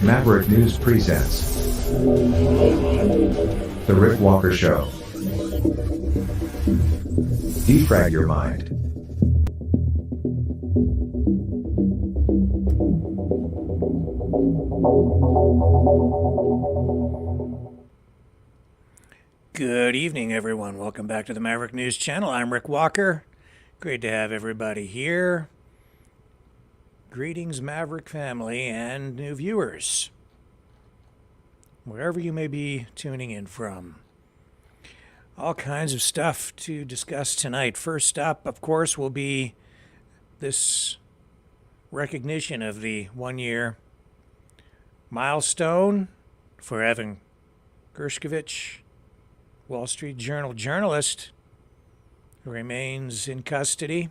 Maverick News presents The Rick Walker Show. Defrag your mind. Good evening, everyone. Welcome back to the Maverick News Channel. I'm Rick Walker. Great to have everybody here. Greetings, Maverick family and new viewers, wherever you may be tuning in from. All kinds of stuff to discuss tonight. First up, of course, will be this recognition of the one-year milestone for Evan Gershkovich, Wall Street Journal journalist who remains in custody,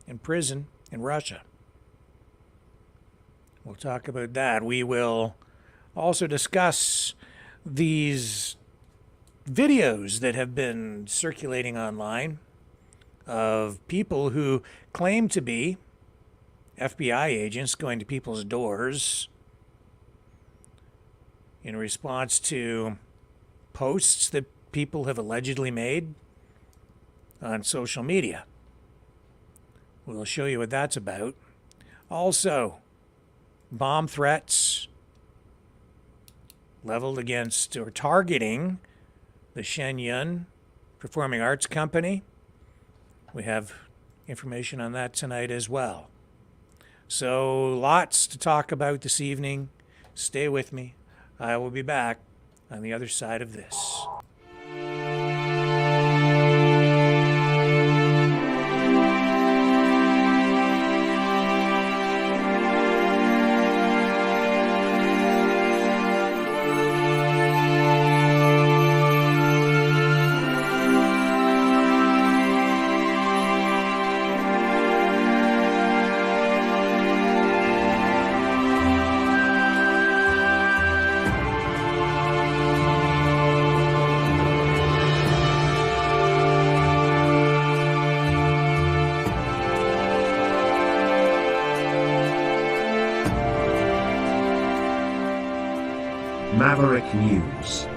in prison, in Russia. We'll talk about that. We will also discuss these videos that have been circulating online of people who claim to be FBI agents going to people's doors in response to posts that people have allegedly made on social media. We'll show you what that's about. Also, bomb threats leveled against or targeting the Shen Performing Arts Company. We have information on that tonight as well. So lots to talk about this evening. Stay with me. I will be back on the other side of this. Maverick News.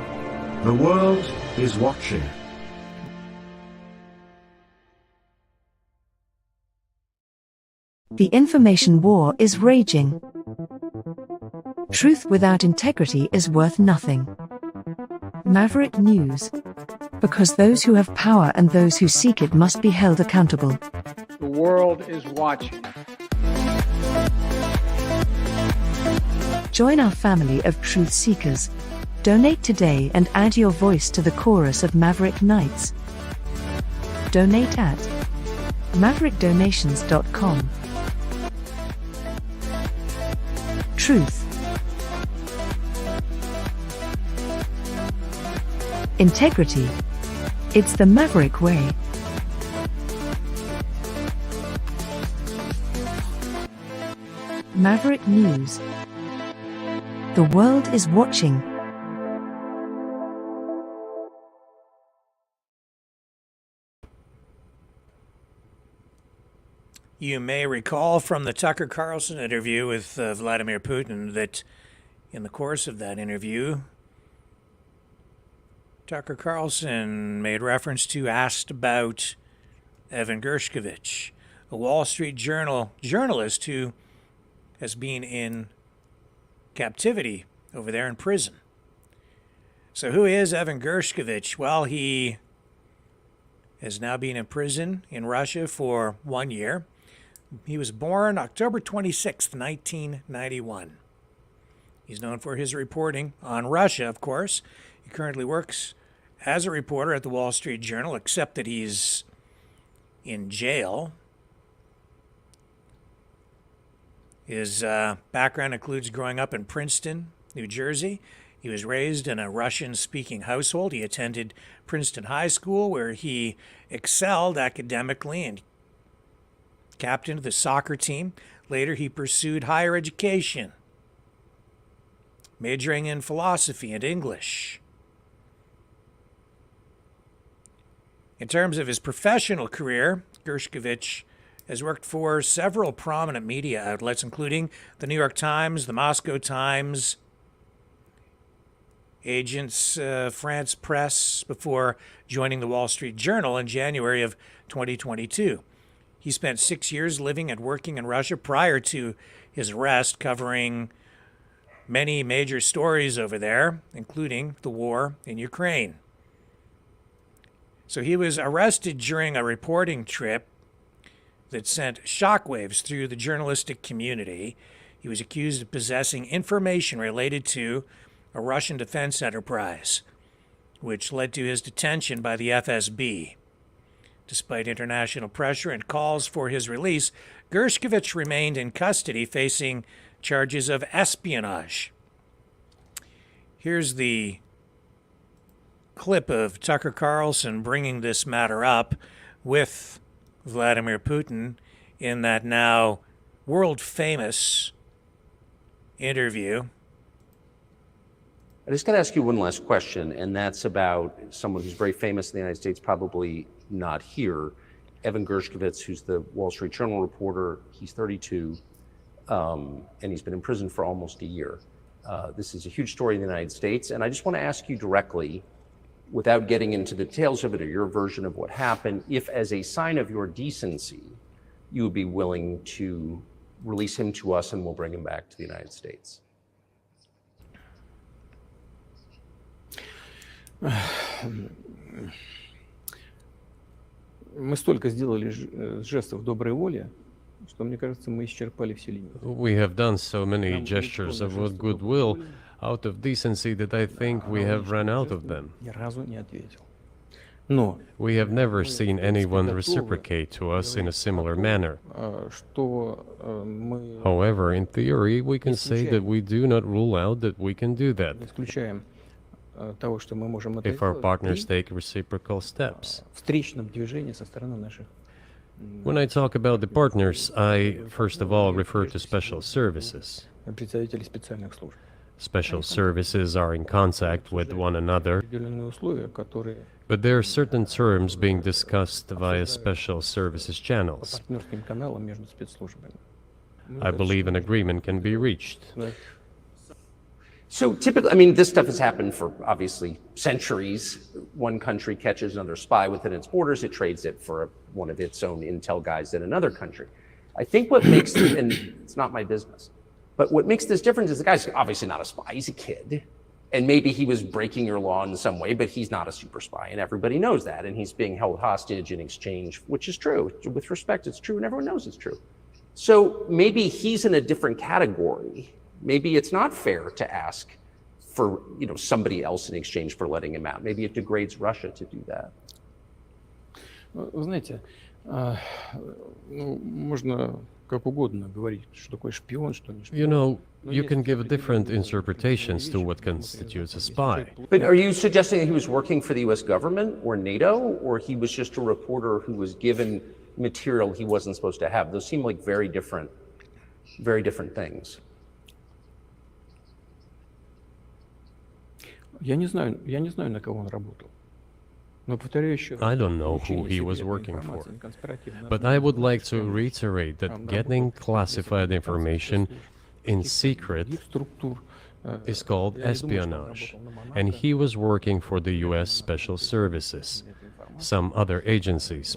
The world is watching. The information war is raging. Truth without integrity is worth nothing. Maverick News. Because those who have power and those who seek it must be held accountable. The world is watching. Join our family of truth seekers. Donate today and add your voice to the chorus of Maverick Knights. Donate at maverickdonations.com. Truth. Integrity. It's the Maverick way. Maverick News. The world is watching. You may recall from the Tucker Carlson interview with Vladimir Putin that in the course of that interview, Tucker Carlson made reference to, asked about Evan Gershkovich, a Wall Street Journal journalist who has been in captivity over there in prison. So who is Evan Gershkovich? Well, he has now been in prison in Russia for 1 year. He was born October 26th, 1991. He's known for his reporting on Russia, of course. He currently works as a reporter at the Wall Street Journal, except that he's in jail. His background includes growing up in Princeton, New Jersey. He was raised in a Russian-speaking household. He attended Princeton High School, where he excelled academically and captained the soccer team. Later, he pursued higher education, majoring in philosophy and English. In terms of his professional career, Gershkovich has worked for several prominent media outlets, including the New York Times, the Moscow Times, Agence France Presse before joining the Wall Street Journal in January of 2022. He spent 6 years living and working in Russia prior to his arrest, covering many major stories over there, including the war in Ukraine. So he was arrested during a reporting trip that sent shockwaves through the journalistic community. He was accused of possessing information related to a Russian defense enterprise, which led to his detention by the FSB. Despite international pressure and calls for his release, Gershkovich remained in custody, facing charges of espionage. Here's the clip of Tucker Carlson bringing this matter up with Vladimir Putin in that now world-famous interview. I just got to ask you one last question, and that's about someone who's very famous in the United States, probably not here, Evan Gershkovich, who's the Wall Street Journal reporter. He's 32, and he's been in prison for almost a year. This is a huge story in the United States, and I just want to ask you directly, without getting into the details of it or your version of what happened, if as a sign of your decency, you would be willing to release him to us and we'll bring him back to the United States. Мы столько сделали жестов доброй воли, что, мне кажется, мы исчерпали все лимиты. We have done so many gestures of goodwill out of decency that I think we have run out of them. Ни разу не ответил. Но We have never seen anyone reciprocate to us in a similar manner. что мы However, in theory, we can say that we do not rule out that we can do that исключаем того, что мы можем это if our сделать partners при take reciprocal steps. встречном движении со стороны наших When I talk about the partners, I first of all refer to special services. представителей специальных служб. Special services are in contact with one another, Определенные условия, которые but there are certain terms being discussed via special services channels. партнерским каналам между спецслужбами. I believe an agreement can be reached. So typically, I mean, this stuff has happened for obviously centuries. One country catches another spy within its borders, it trades it for one of its own intel guys in another country. I think what makes, and it's not my business, but what makes this different is the guy's obviously not a spy, he's a kid. And maybe he was breaking your law in some way, but he's not a super spy, and everybody knows that. And he's being held hostage in exchange, which is true. With respect, it's true, and everyone knows it's true. So maybe he's in a different category. Maybe it's not fair to ask for, somebody else in exchange for letting him out. Maybe it degrades Russia to do that. Вы знаете, можно как угодно говорить, что такое шпион, что не шпион. You know, you can give different interpretations to what constitutes a spy. But are you suggesting that he was working for the US government or NATO, or he was just a reporter who was given material he wasn't supposed to have? Those seem like very different things. Я не знаю, на кого он работал. Но повторяю еще раз. I don't know who he was working for, but I would like to reiterate that getting classified information in secret is called espionage, and he was working for the US Special Services, some other agencies.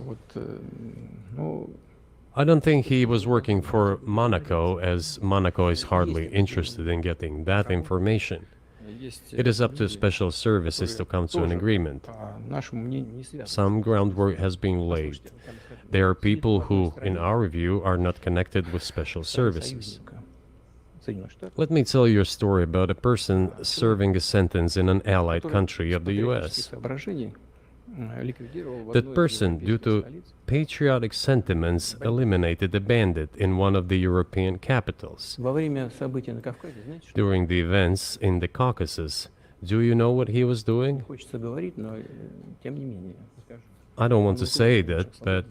I don't think he was working for Monaco, as Monaco is hardly interested in getting that information. It is up to special services to come to an agreement. Some groundwork has been laid. There are people who, in our view, are not connected with special services. Let me tell you a story about a person serving a sentence in an allied country of the US. That person, due to patriotic sentiments, eliminated a bandit in one of the European capitals. During the events in the Caucasus, do you know what he was doing? I don't want to say that, but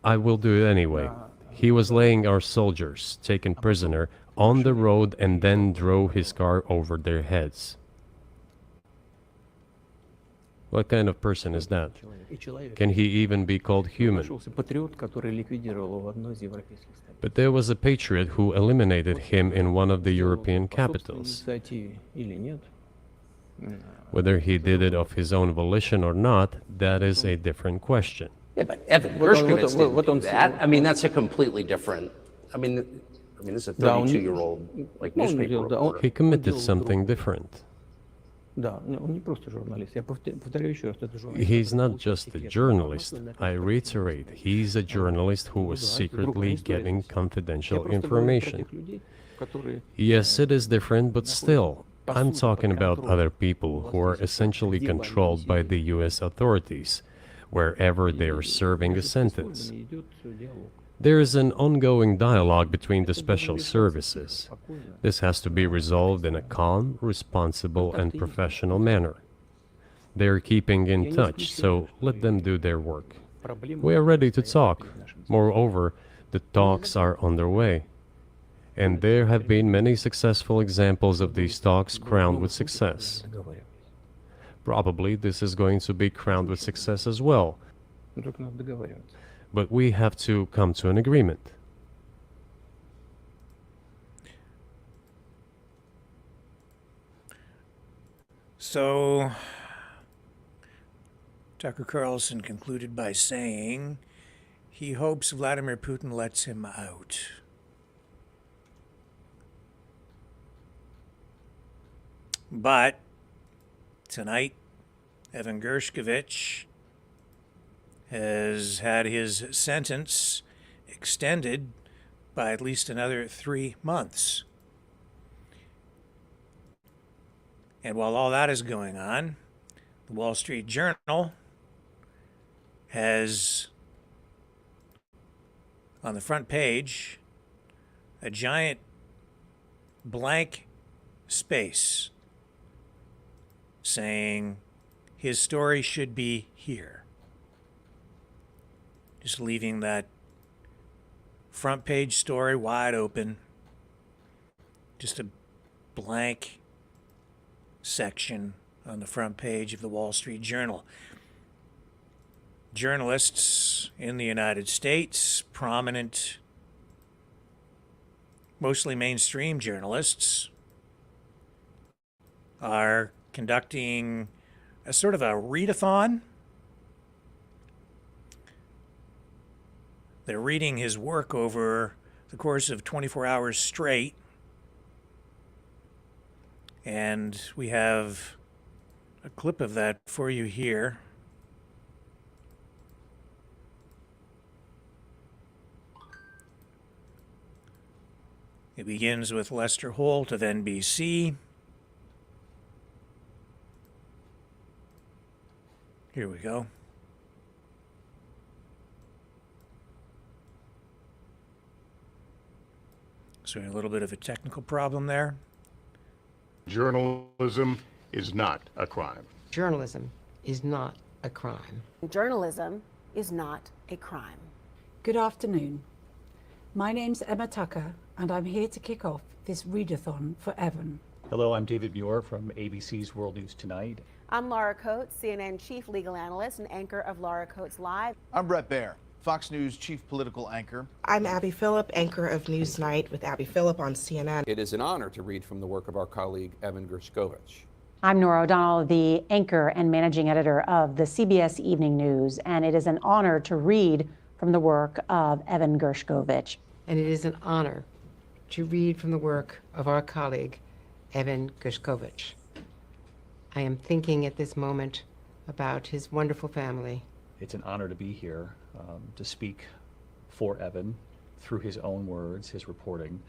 I will do it anyway. He was laying our soldiers, taken prisoner, on the road and then drove his car over their heads. What kind of person is that? Can he even be called human? But there was a patriot who eliminated him in one of the European capitals. Whether he did it of his own volition or not, that is a different question. Yeah, but Evan Вот он- Gershkovich вот- вот didn't он- do that. I mean, that's a completely different. I mean, this is a Да, он не- 32-year-old like Ну, он newspaper делал- да, он- reporter. He committed делал something другое. different. Да, он не просто журналист. Я повторяю еще раз, это журналист. He's который not получил just a секретную journalist. информацию, I reiterate, he's a journalist who was secretly getting Я confidential просто говорю про information. тех людей, которые Yes, it is different, but still, I'm talking about other people who are essentially controlled by the US authorities, wherever they are serving a sentence. идет диалог. There is an ongoing dialogue between the special services. This has to be resolved in a calm, responsible, and professional manner. They are keeping in touch, so let them do their work. We are ready to talk. Moreover, the talks are underway. And there have been many successful examples of these talks crowned with success. Probably this is going to be crowned with success as well, Ну, только надо договариваться. but we have to come to an agreement. So, Tucker Carlson concluded by saying he hopes Vladimir Putin lets him out. But tonight, Evan Gershkovich has had his sentence extended by at least another 3 months. And while all that is going on, the Wall Street Journal has on the front page a giant blank space saying his story should be here. Just leaving that front page story wide open. Just a blank section on the front page of the Wall Street Journal. Journalists in the United States, prominent, mostly mainstream journalists, are conducting a sort of a readathon. They're reading his work over the course of 24 hours straight. And we have a clip of that for you here. It begins with Lester Holt of NBC. Here we go. So a little bit of a technical problem there. Journalism is not a crime. Journalism is not a crime. Journalism is not a crime. Good afternoon. My name's Emma Tucker, and I'm here to kick off this readathon for Evan. Hello, I'm David Muir from ABC's World News Tonight. I'm Laura Coates, CNN chief legal analyst and anchor of Laura Coates Live. I'm Brett Baer, Fox News chief political anchor. I'm Abby Phillip, anchor of Newsnight with Abby Phillip on CNN. It is an honor to read from the work of our colleague Evan Gershkovich. I'm Nora O'Donnell, the anchor and managing editor of the CBS Evening News, and it is an honor to read from the work of Evan Gershkovich. And it is an honor to read from the work of our colleague, Evan Gershkovich. I am thinking at this moment about his wonderful family. It's an honor to be here to speak for Evan through his own words, his reporting.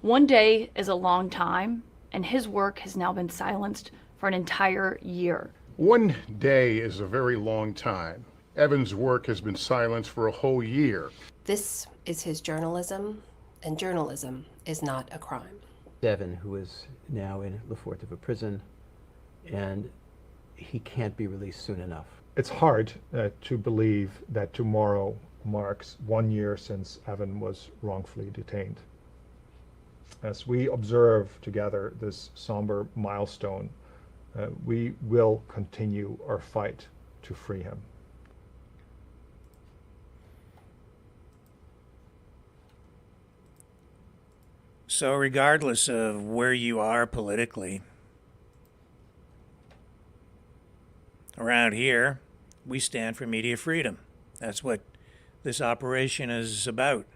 One day is a long time, and his work has now been silenced for an entire year. One day is a very long time. Evan's work has been silenced for a whole year. This is his journalism, and journalism is not a crime. Evan, who is now in Le Forteva prison, and he can't be released soon enough. It's hard to believe that tomorrow marks 1 year since Evan was wrongfully detained. As we observe together this somber milestone, we will continue our fight to free him. So regardless of where you are politically, around here, we stand for media freedom. That's what this operation is about.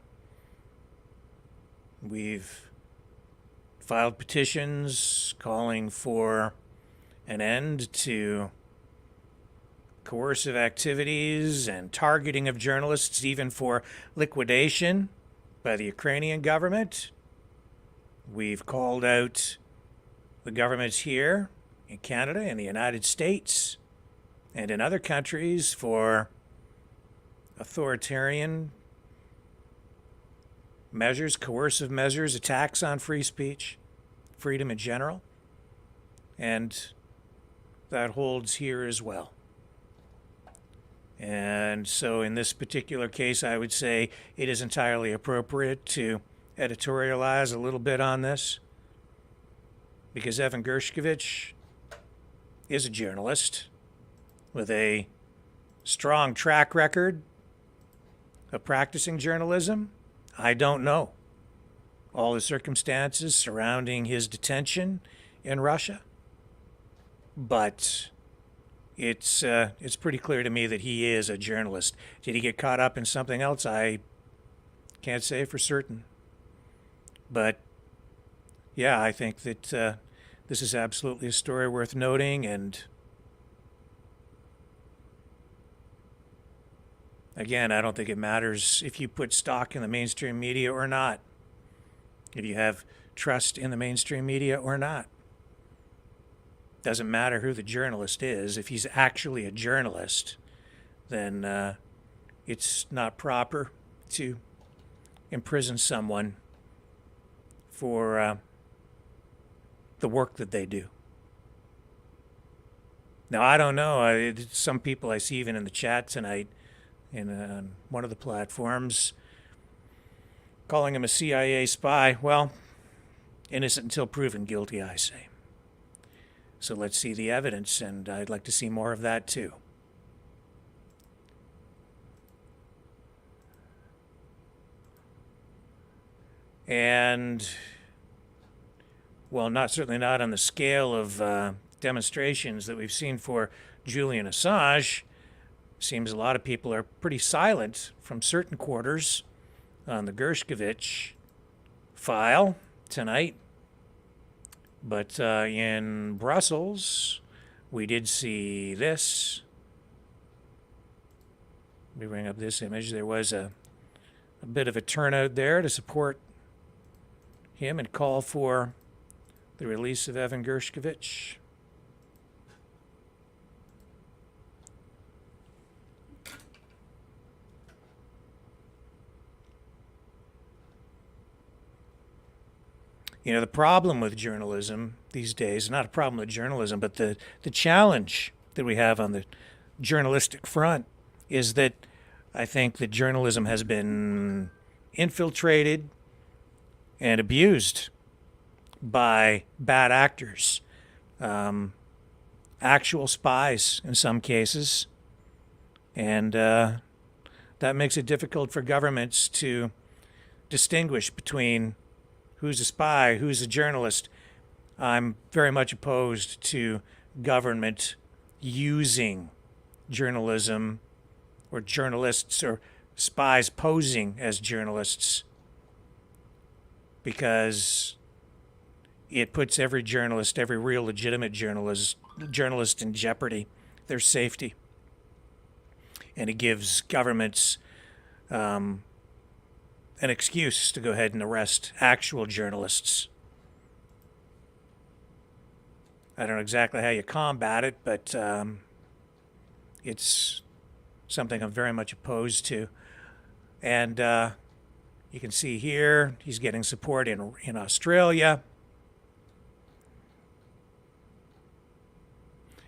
We've filed petitions calling for an end to coercive activities and targeting of journalists, even for liquidation by the Ukrainian government. We've called out the governments here in Canada and the United States and in other countries for authoritarian measures, coercive measures, attacks on free speech, freedom in general. And that holds here as well. And so in this particular case, I would say it is entirely appropriate to editorialize a little bit on this, because Evan Gershkovich is a journalist with a strong track record of practicing journalism. I don't know all the circumstances surrounding his detention in Russia, but it's pretty clear to me that he is a journalist. Did he get caught up in something else? I can't say for certain. But yeah, I think that this is absolutely a story worth noting, and again, I don't think it matters if you put stock in the mainstream media or not, if you have trust in the mainstream media or not. Doesn't matter who the journalist is. If he's actually a journalist, then it's not proper to imprison someone for the work that they do. Now, I don't know. Some people I see even in the chat tonight, on one of the platforms, calling him a CIA spy. Well, innocent until proven guilty, I say. So let's see the evidence, and I'd like to see more of that too. And, well, certainly not on the scale of demonstrations that we've seen for Julian Assange. Seems a lot of people are pretty silent from certain quarters on the Gershkovich file tonight. But in Brussels, we did see this. Let me bring up this image. There was a bit of a turnout there to support him and call for the release of Evan Gershkovich. You know, the problem with journalism these days, not a problem with journalism, but the challenge that we have on the journalistic front is that I think that journalism has been infiltrated and abused by bad actors, actual spies in some cases. And that makes it difficult for governments to distinguish between who's a spy, who's a journalist. I'm very much opposed to government using journalism or journalists or spies posing as journalists, because it puts every journalist, every real legitimate journalist in jeopardy, their safety. And it gives governments an excuse to go ahead and arrest actual journalists. I don't know exactly how you combat it, but it's something I'm very much opposed to. And you can see here, he's getting support in Australia.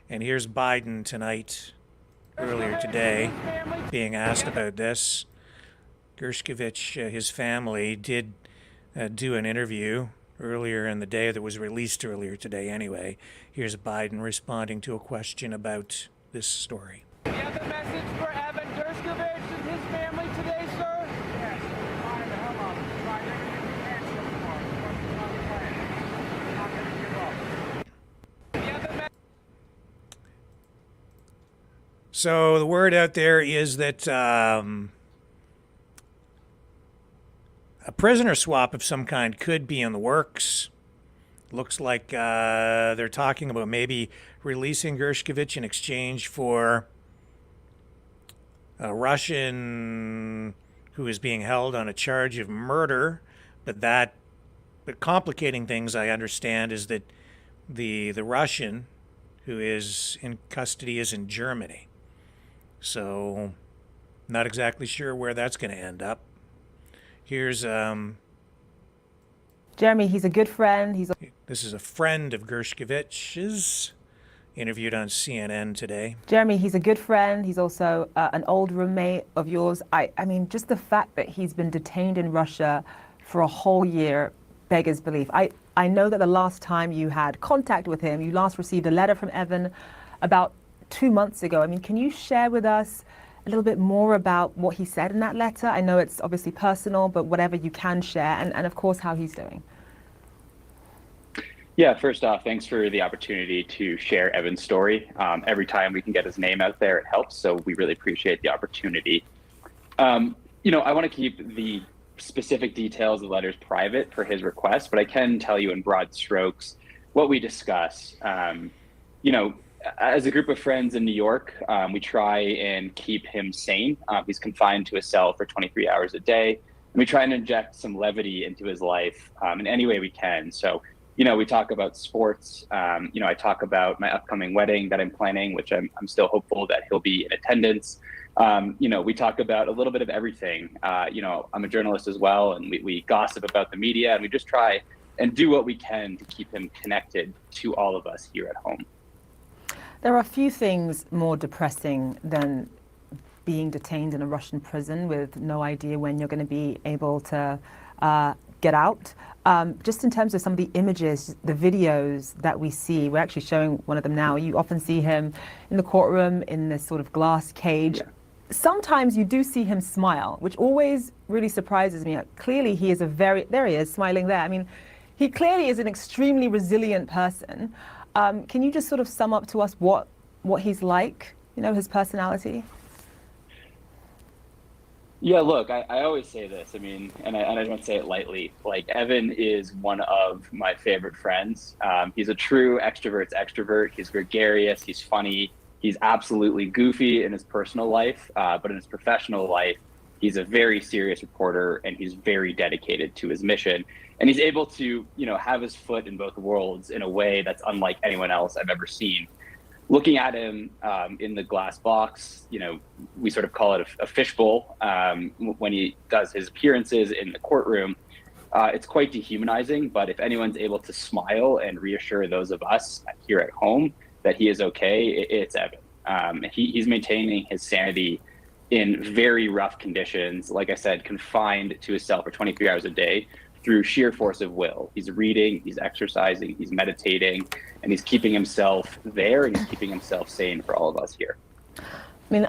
And here's Biden tonight, earlier today, being asked about this. Gershkovich, his family, did do an interview earlier in the day that was released earlier today anyway. Here's Biden responding to a question about this story. Do you have a message for Evan Gershkovich and his family today, sir? Yes. Trying to help him. Trying everything we can so far. We're not going to give up. Do you have a message? So the word out there is that a prisoner swap of some kind could be in the works. Looks like they're talking about maybe releasing Gershkovich in exchange for a Russian who is being held on a charge of murder. But complicating things, I understand, is that the Russian who is in custody is in Germany. So not exactly sure where that's going to end up. Here's Jeremy, he's a good friend. This is a friend of Gershkovich's, interviewed on CNN today. Jeremy, he's a good friend. He's also an old roommate of yours. I mean, just the fact that he's been detained in Russia for a whole year beggars belief. I know that the last time you had contact with him, you last received a letter from Evan about 2 months ago. I mean, can you share with us a little bit more about what he said in that letter? I know it's obviously personal, but whatever you can share, and of course, how he's doing. Yeah, first off, thanks for the opportunity to share Evan's story. Every time we can get his name out there, it helps, so we really appreciate the opportunity. I want to keep the specific details of the letters private for his request, but I can tell you in broad strokes what we discuss. As a group of friends in New York, we try and keep him sane. He's confined to a cell for 23 hours a day, and we try and inject some levity into his life in any way we can. So, we talk about sports. I talk about my upcoming wedding that I'm planning, which I'm still hopeful that he'll be in attendance. We talk about a little bit of everything. I'm a journalist as well, and we gossip about the media, and we just try and do what we can to keep him connected to all of us here at home. There are a few things more depressing than being detained in a Russian prison with no idea when you're going to be able to get out. Just in terms of some of the images, the videos that we see, we're actually showing one of them now. You often see him in the courtroom in this sort of glass cage. Yeah. Sometimes you do see him smile, which always really surprises me. Clearly, he is there he is, smiling there. I mean, he clearly is an extremely resilient person. Can you just sort of sum up to us what he's like, his personality? Yeah, look, I always say this, and I don't say it lightly, like Evan is one of my favorite friends. He's a true extrovert's extrovert. He's gregarious, he's funny, he's absolutely goofy in his personal life, but in his professional life, he's a very serious reporter and he's very dedicated to his mission. And he's able to, have his foot in both worlds in a way that's unlike anyone else I've ever seen. Looking at him in the glass box, we sort of call it a fishbowl when he does his appearances in the courtroom. It's quite dehumanizing, but if anyone's able to smile and reassure those of us here at home that he is okay, it's Evan. He's maintaining his sanity in very rough conditions, like I said, confined to his cell for 23 hours a day through sheer force of will. He's reading, he's exercising, he's meditating, and he's keeping himself there and he's keeping himself sane for all of us here. I mean,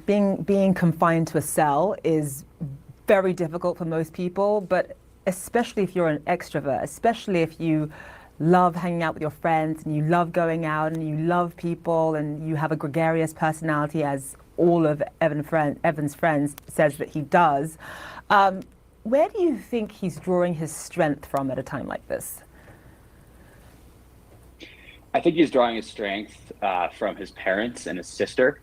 being confined to a cell is very difficult for most people, but especially if you're an extrovert, especially if you love hanging out with your friends and you love going out and you love people and you have a gregarious personality, as all of Evan's friends says that he does. Where do you think he's drawing his strength from at a time like this? I think he's drawing his strength from his parents and his sister.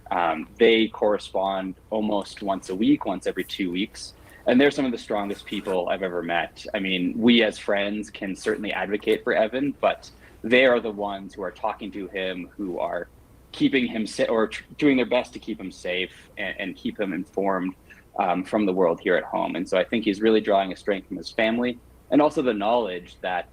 They correspond almost once a week, once every 2 weeks. And they're some of the strongest people I've ever met. I mean, we as friends can certainly advocate for Evan, but they are the ones who are talking to him, who are keeping him doing their best to keep him safe and keep him informed from the world here at home. And so I think he's really drawing a strength from his family and also the knowledge that,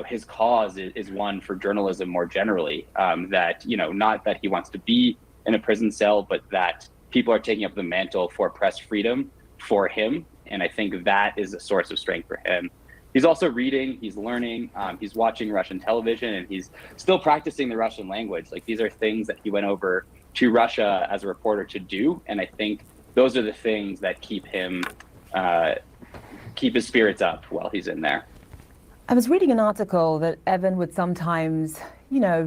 his cause is one for journalism more generally, that, not that he wants to be in a prison cell, but that people are taking up the mantle for press freedom for him. And I think that is a source of strength for him. He's also reading, he's learning, he's watching Russian television, and he's still practicing the Russian language. Like, these are things that he went over to Russia as a reporter to do. And I think those are the things that keep his spirits up while he's in there. I was reading an article that Evan would sometimes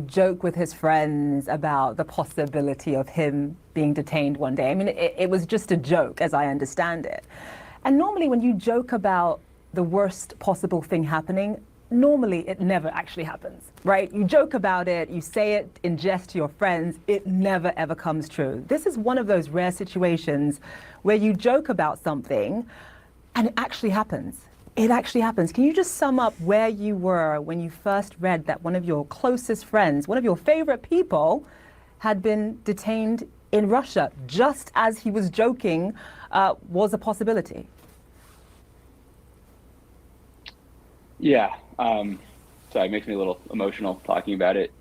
joke with his friends about the possibility of him being detained one day. I mean, it was just a joke, as I understand it. And normally when you joke about the worst possible thing happening, normally it never actually happens, right? You joke about it, you say it in jest to your friends, it never ever comes true. This is one of those rare situations where you joke about something and it actually happens. It actually happens. Can you just sum up where you were when you first read that one of your closest friends, one of your favorite people, had been detained in Russia, just as he was joking was a possibility? Yeah. Sorry, it makes me a little emotional talking about it.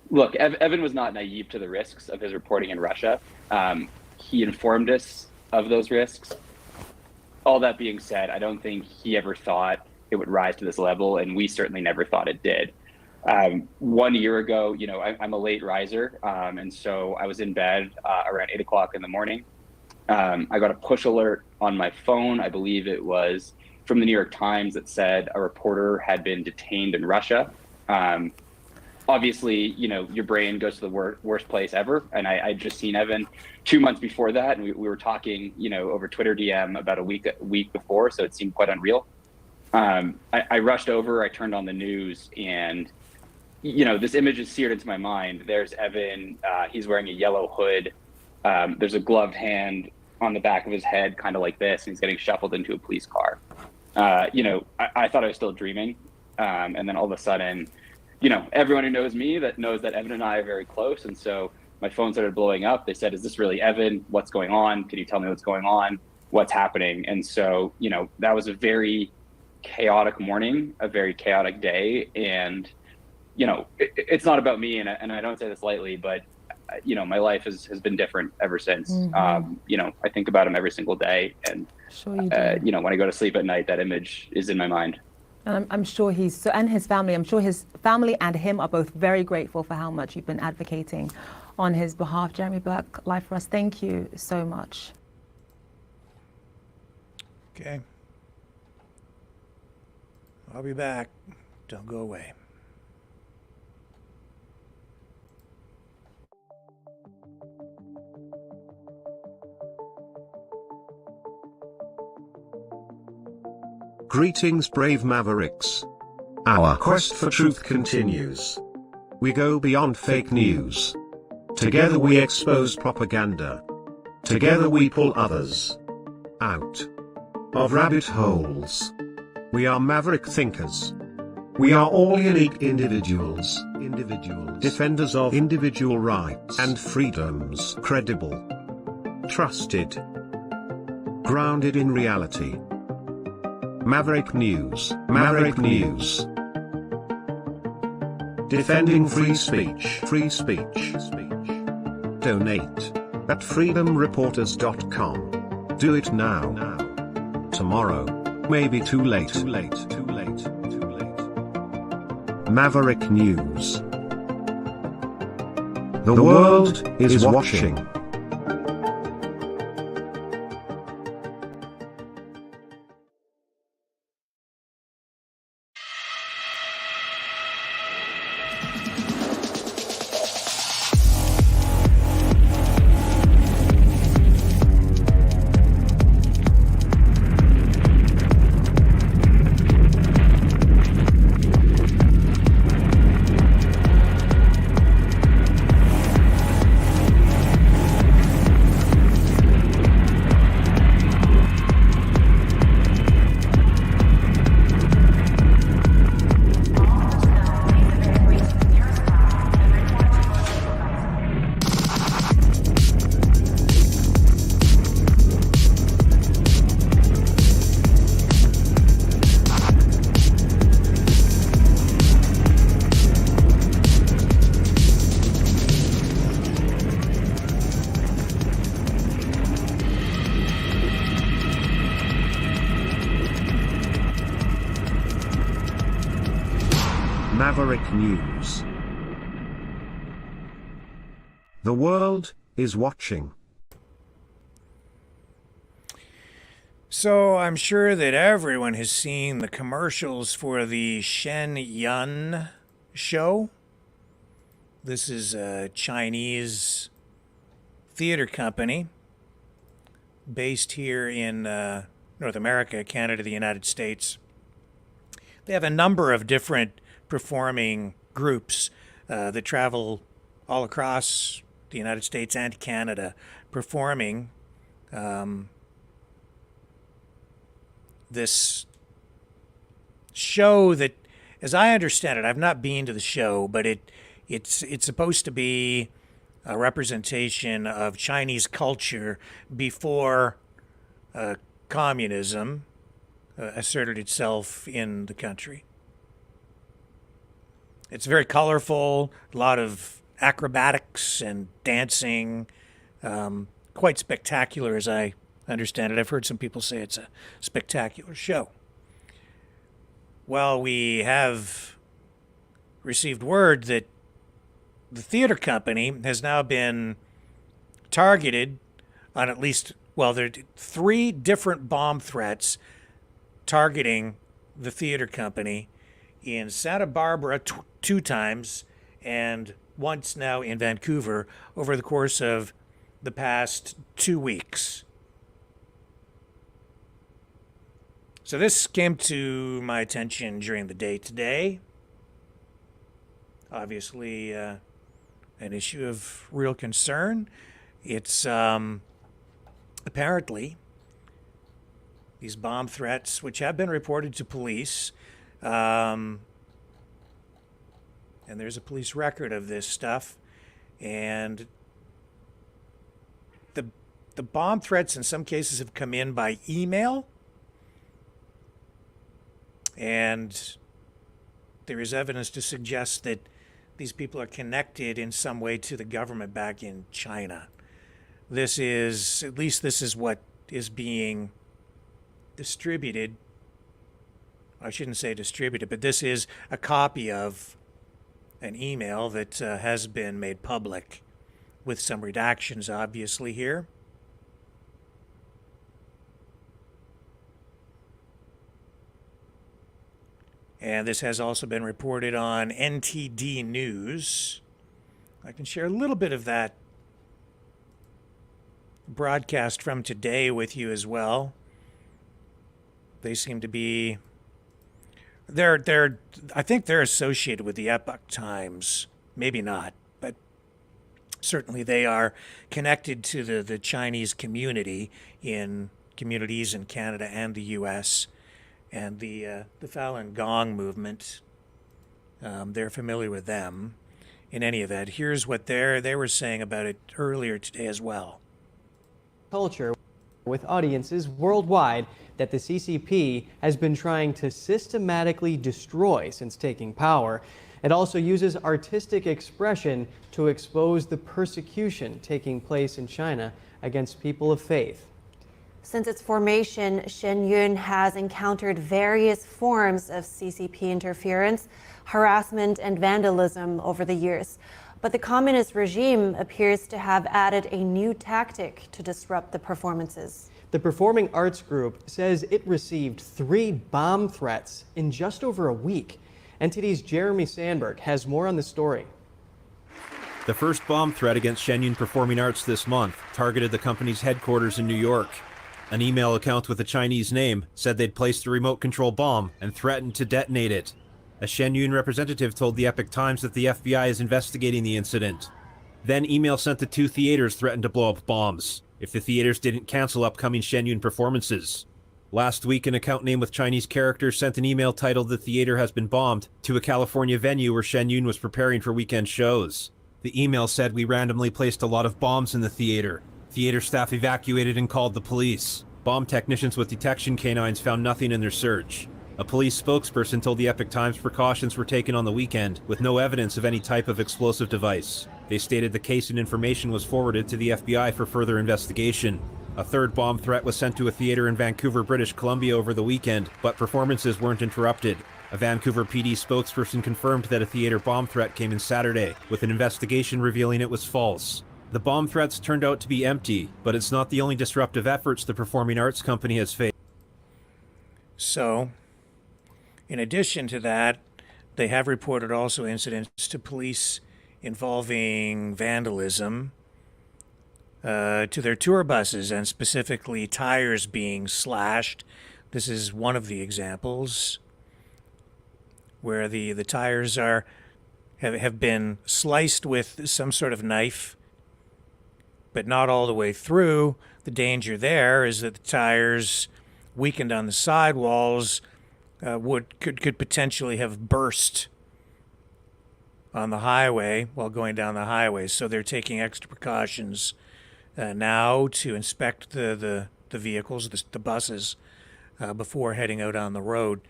Look, Evan was not naive to the risks of his reporting in Russia. He informed us of those risks. All that being said, I don't think he ever thought it would rise to this level, and we certainly never thought it did. 1 year ago, I'm a late riser, and so I was in bed around 8 o'clock in the morning. I got a push alert on my phone. I believe it was from the New York Times that said a reporter had been detained in Russia. Obviously, your brain goes to the worst place ever. And I'd just seen Evan 2 months before that. And we were talking, over Twitter DM about a week before. So it seemed quite unreal. I rushed over, I turned on the news, and, this image is seared into my mind. There's Evan, he's wearing a yellow hood. There's a gloved hand on the back of his head, kind of like this, and he's getting shuffled into a police car. I thought I was still dreaming. And then all of a sudden, everyone who knows me knows that Evan and I are very close. And so my phone started blowing up. They said, "Is this really Evan? What's going on? Can you tell me what's going on? What's happening?" And so, that was a very chaotic morning, a very chaotic day. And, it's not about me. And I don't say this lightly, but, my life has been different ever since. Mm-hmm. I think about him every single day. And, Sure you do. when I go to sleep at night, that image is in my mind. And I'm sure and his family, I'm sure his family and him are both very grateful for how much you've been advocating on his behalf. Jeremy Burke, Live for Us, thank you so much. Okay. I'll be back. Don't go away. Greetings, brave Mavericks. Our quest for truth continues. We go beyond fake news. Together we expose propaganda. Together we pull others out of rabbit holes. We are maverick thinkers. We are all unique individuals. Defenders of individual rights and freedoms. Credible. Trusted. Grounded in reality. Maverick News. Maverick News. Defending free speech. Free speech. Donate at freedomreporters.com. Do it now. Tomorrow may be too late. Maverick News. The world is watching. Maverick News. The world is watching. So I'm sure that everyone has seen the commercials for the Shen show. This is a Chinese theater company based here in North America, Canada, the United States. They have a number of different performing groups that travel all across the United States and Canada performing this show that, as I understand it, I've not been to the show, but it's supposed to be a representation of Chinese culture before communism asserted itself in the country. It's very colorful, a lot of acrobatics and dancing, quite spectacular as I understand it. I've heard some people say it's a spectacular show. Well, we have received word that the theater company has now been targeted on at least, well, there are 3 different bomb threats targeting the theater company in Santa Barbara 2 times and once now in Vancouver over the course of the past 2 weeks. So this came to my attention during the day today. Obviously, an issue of real concern. It's apparently these bomb threats, which have been reported to police, and there's a police record of this stuff, and the bomb threats in some cases have come in by email. And there is evidence to suggest that these people are connected in some way to the government back in China. This is what is being distributed. I shouldn't say distributed, but this is a copy of an email that has been made public with some redactions, obviously, here. And this has also been reported on NTD News. I can share a little bit of that broadcast from today with you as well. They seem to be, I think they're associated with the Epoch Times. Maybe not, but certainly they are connected to the Chinese communities in Canada and the U.S., and the Falun Gong movement. They're familiar with them. In any event, here's what they were saying about it earlier today as well. Culture with audiences worldwide that the CCP has been trying to systematically destroy since taking power. It also uses artistic expression to expose the persecution taking place in China against people of faith. Since its formation, Shen Yun has encountered various forms of CCP interference, harassment, and vandalism over the years. But the communist regime appears to have added a new tactic to disrupt the performances. The Performing Arts Group says it received 3 bomb threats in just over a week. NTD's Jeremy Sandberg has more on the story. The first bomb threat against Shen Yun Performing Arts this month targeted the company's headquarters in New York. An email account with a Chinese name said they'd placed a remote control bomb and threatened to detonate it. A Shen Yun representative told the Epoch Times that the FBI is investigating the incident. Then email sent to 2 theaters threatened to blow up bombs if the theaters didn't cancel upcoming Shen Yun performances. Last week, an account name with Chinese characters sent an email titled "The Theater Has Been Bombed" to a California venue where Shen Yun was preparing for weekend shows. The email said, "We randomly placed a lot of bombs in the theater. Theater staff evacuated and called the police. Bomb technicians with detection canines found nothing in their search." A police spokesperson told the Epoch Times precautions were taken on the weekend, with no evidence of any type of explosive device. They stated the case and information was forwarded to the FBI for further investigation. A third bomb threat was sent to a theater in Vancouver, British Columbia over the weekend, but performances weren't interrupted. A Vancouver PD spokesperson confirmed that a theater bomb threat came in Saturday, with an investigation revealing it was false. The bomb threats turned out to be empty, but it's not the only disruptive efforts the Performing Arts Company has faced. So, in addition to that, they have reported also incidents to police involving vandalism to their tour buses, and specifically tires being slashed. This is one of the examples where the tires have been sliced with some sort of knife, but not all the way through. The danger there is that the tires, weakened on the sidewalls, could potentially have burst on the highway while going down the highway. So they're taking extra precautions now to inspect the vehicles, the buses, before heading out on the road.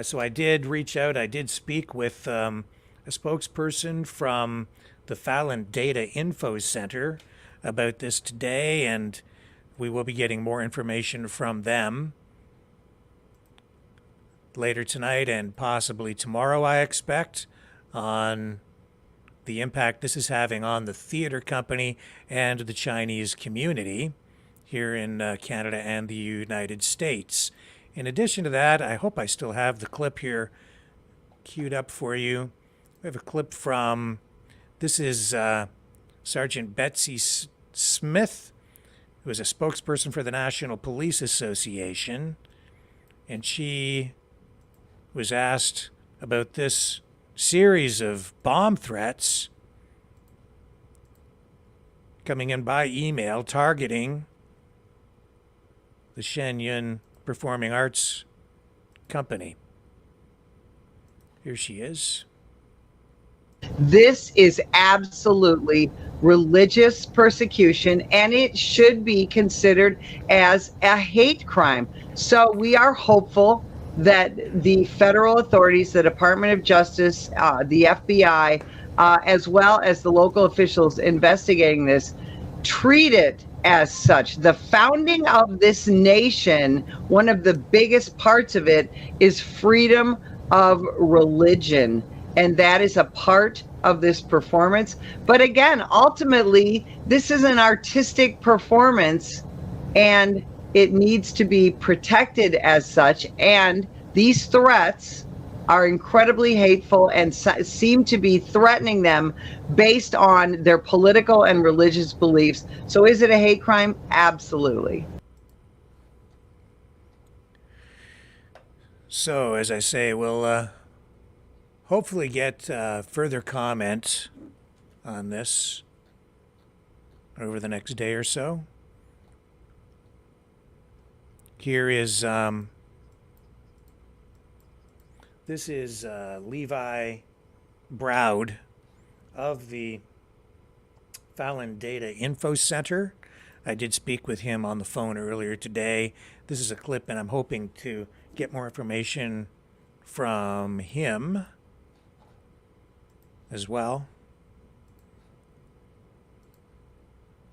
So I did reach out. I did speak with a spokesperson from the Fallon Data Info Center about this today, and we will be getting more information from them later tonight and possibly tomorrow, I expect, on the impact this is having on the theater company and the Chinese community here in Canada and the United States. In addition to that, I hope I still have the clip here queued up for you. We have a clip from, this is Sergeant Betsy Smith, who is a spokesperson for the National Police Association, and she was asked about this series of bomb threats coming in by email targeting the Shen Yun Performing Arts Company. Here she is. This is absolutely religious persecution, and it should be considered as a hate crime. So we are hopeful that the federal authorities, the Department of Justice, the FBI, as well as the local officials investigating this, treat it as such. The founding of this nation, one of the biggest parts of it is freedom of religion. And that is a part of this performance. But again, ultimately, this is an artistic performance and it needs to be protected as such. And these threats are incredibly hateful and seem to be threatening them based on their political and religious beliefs. So is it a hate crime? Absolutely. So, as I say, we'll hopefully get further comment on this over the next day or so. Here is, this is Levi Browd of the Fallon Data Info Center. I did speak with him on the phone earlier today. This is a clip, and I'm hoping to get more information from him as well.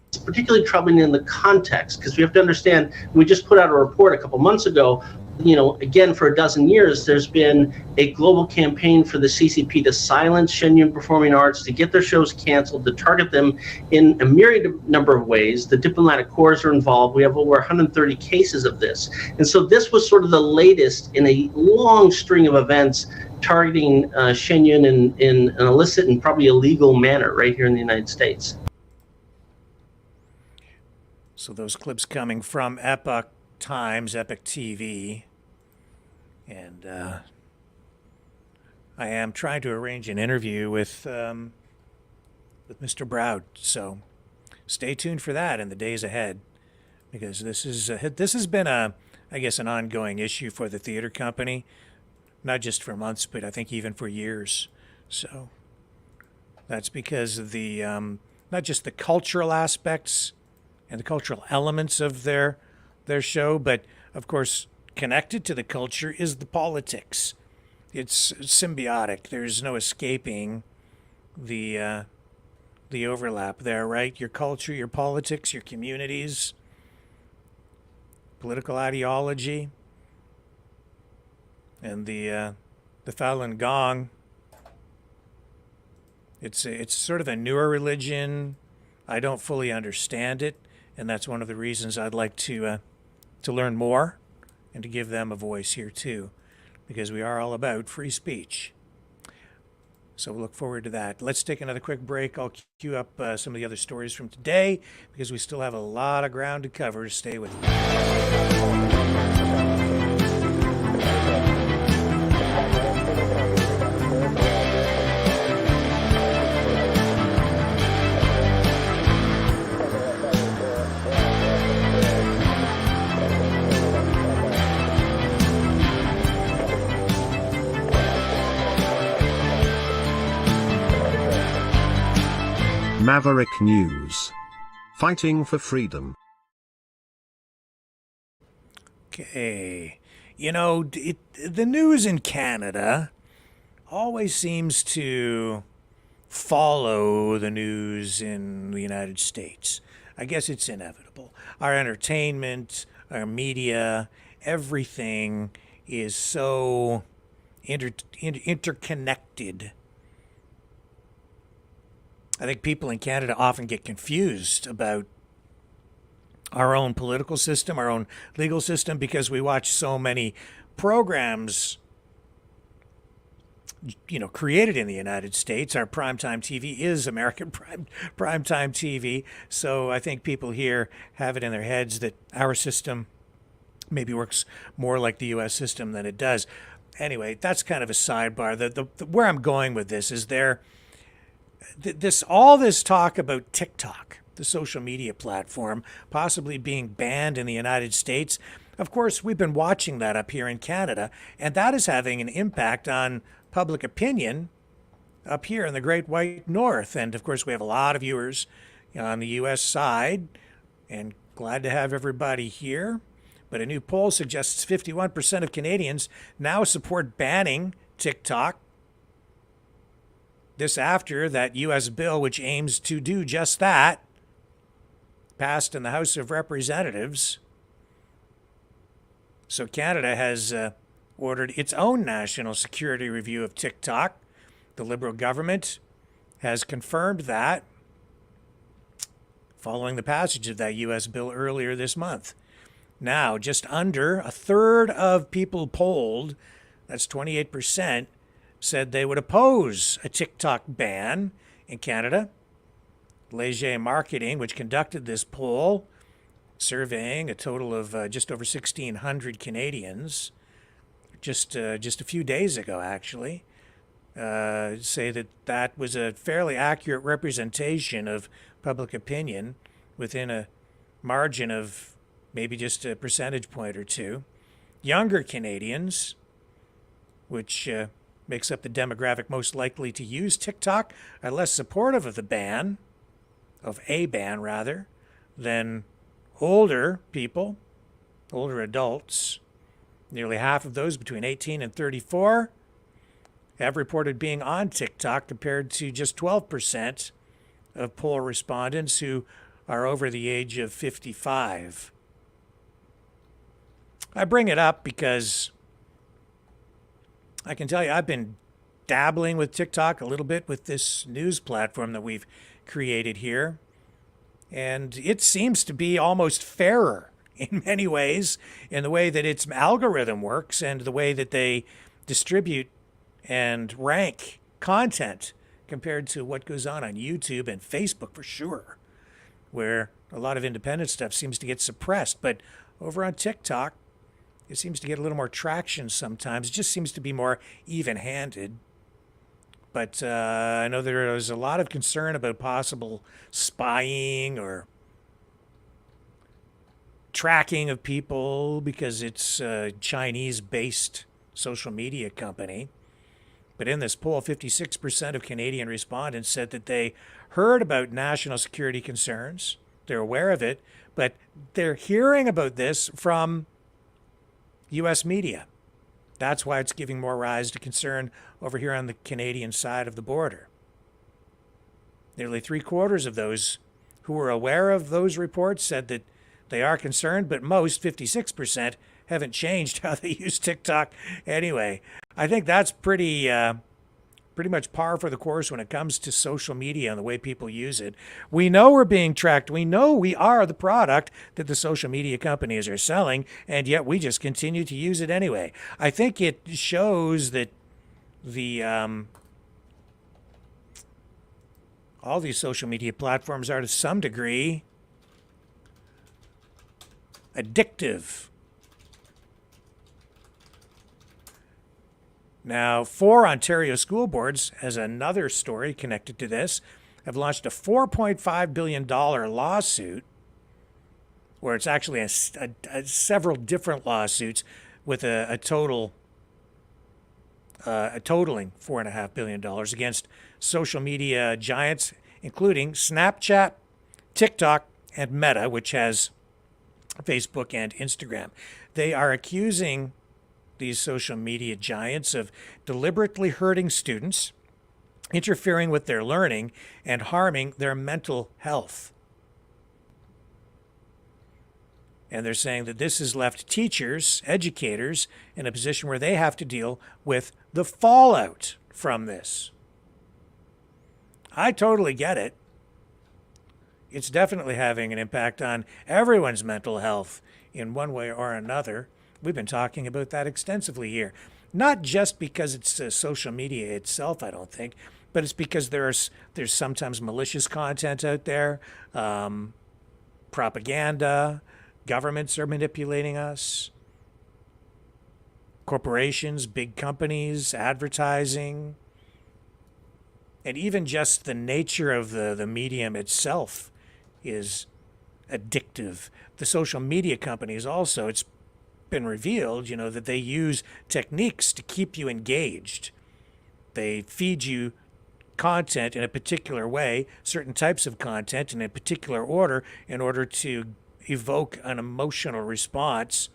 It's particularly troubling in the context, because we have to understand, we just put out a report a couple months ago, you know, again, for a dozen years, there's been a global campaign for the CCP to silence Shen Yun Performing Arts, to get their shows canceled, to target them in a myriad number of ways. The diplomatic corps are involved. We have over 130 cases of this. And so this was sort of the latest in a long string of events targeting Shen Yun in an illicit and probably illegal manner right here in the United States. So those clips coming from Epoch Times, Epoch TV, and I am trying to arrange an interview with Mr. Browd. So stay tuned for that in the days ahead, because this has been I guess an ongoing issue for the theater company, not just for months, but I think even for years. So that's because of the not just the cultural aspects and the cultural elements of their show, but of course connected to the culture is the politics. It's symbiotic. There's no escaping the overlap there, right? Your culture, your politics, your communities, political ideology, and the Falun Gong. It's sort of a newer religion. I don't fully understand it, and that's one of the reasons I'd like to learn more and to give them a voice here too, because we are all about free speech. So we'll look forward to that. Let's take another quick break. I'll queue up some of the other stories from today because we still have a lot of ground to cover. Stay with me. Maverick News. Fighting for freedom. Okay. You know, the news in Canada always seems to follow the news in the United States. I guess it's inevitable. Our entertainment, our media, everything is so interconnected. I think people in Canada often get confused about our own political system, our own legal system, because we watch so many programs, created in the United States. Our primetime TV is American primetime TV. So I think people here have it in their heads that our system maybe works more like the U.S. system than it does. Anyway, that's kind of a sidebar. Where I'm going with this is all this talk about TikTok, the social media platform, possibly being banned in the United States. Of course, we've been watching that up here in Canada, and that is having an impact on public opinion up here in the Great White North. And of course, we have a lot of viewers on the U.S. side, and glad to have everybody here. But a new poll suggests 51% of Canadians now support banning TikTok. This after that U.S. bill, which aims to do just that, passed in the House of Representatives. So Canada has ordered its own national security review of TikTok. The Liberal government has confirmed that following the passage of that U.S. bill earlier this month. Now, just under a third of people polled, that's 28%, said they would oppose a TikTok ban in Canada. Leger Marketing, which conducted this poll, surveying a total of just over 1,600 Canadians, just a few days ago, actually, say that was a fairly accurate representation of public opinion within a margin of maybe just a percentage point or two. Younger Canadians, which makes up the demographic most likely to use TikTok, are less supportive of a ban, than older people, older adults. Nearly half of those between 18 and 34 have reported being on TikTok, compared to just 12% of poll respondents who are over the age of 55. I bring it up because I can tell you I've been dabbling with TikTok a little bit with this news platform that we've created here. And it seems to be almost fairer in many ways in the way that its algorithm works and the way that they distribute and rank content compared to what goes on YouTube and Facebook, for sure, where a lot of independent stuff seems to get suppressed. But over on TikTok, it seems to get a little more traction sometimes. It just seems to be more even-handed. But I know there is a lot of concern about possible spying or tracking of people because it's a Chinese-based social media company. But in this poll, 56% of Canadian respondents said that they heard about national security concerns. They're aware of it, but they're hearing about this from U.S. media. That's why it's giving more rise to concern over here on the Canadian side of the border. Nearly 3/4 of those who were aware of those reports said that they are concerned, but most, 56%, haven't changed how they use TikTok anyway. I think that's pretty pretty much par for the course when it comes to social media and the way people use it. We know we're being tracked. We know we are the product that the social media companies are selling, and yet we just continue to use it anyway. I think it shows that the all these social media platforms are to some degree addictive. Now, 4 Ontario school boards, as another story connected to this, have launched a $4.5 billion lawsuit, where it's actually several different lawsuits with a totaling $4.5 billion against social media giants, including Snapchat, TikTok, and Meta, which has Facebook and Instagram. They are accusing these social media giants of deliberately hurting students, interfering with their learning, and harming their mental health. And they're saying that this has left teachers, educators, in a position where they have to deal with the fallout from this. I totally get it. It's definitely having an impact on everyone's mental health in one way or another. We've been talking about that extensively here. Not just because it's social media itself, I don't think, but it's because there's sometimes malicious content out there, propaganda, governments are manipulating us, corporations, big companies, advertising, and even just the nature of the medium itself is addictive. The social media companies also, it's been revealed, that they use techniques to keep you engaged. They feed you content in a particular way, certain types of content in a particular order, in order to evoke an emotional response,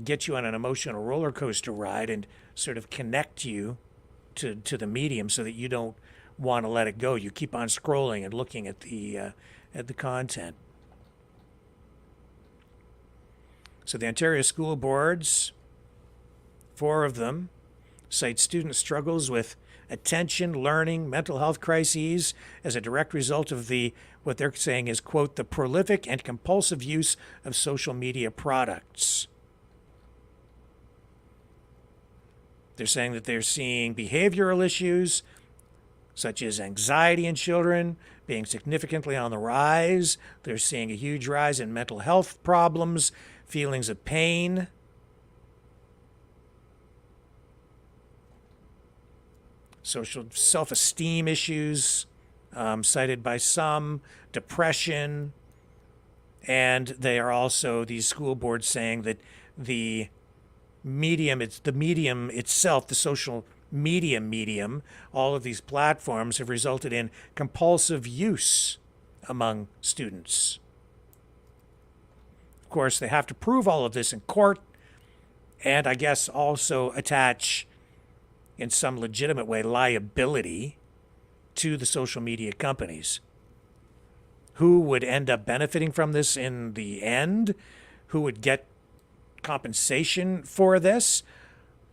get you on an emotional roller coaster ride, and sort of connect you to the medium so that you don't want to let it go. You keep on scrolling and looking at the content. So the Ontario school boards, 4 of them, cite student struggles with attention, learning, mental health crises as a direct result of what they're saying is, quote, the prolific and compulsive use of social media products. They're saying that they're seeing behavioral issues such as anxiety in children being significantly on the rise. They're seeing a huge rise in mental health problems, feelings of pain. Social self-esteem issues cited by some, depression, and they are also, these school boards, saying that the medium itself, the social media medium, all of these platforms have resulted in compulsive use among students. Of course, they have to prove all of this in court, and I guess also attach, in some legitimate way, liability to the social media companies. Who would end up benefiting from this in the end? Who would get compensation for this?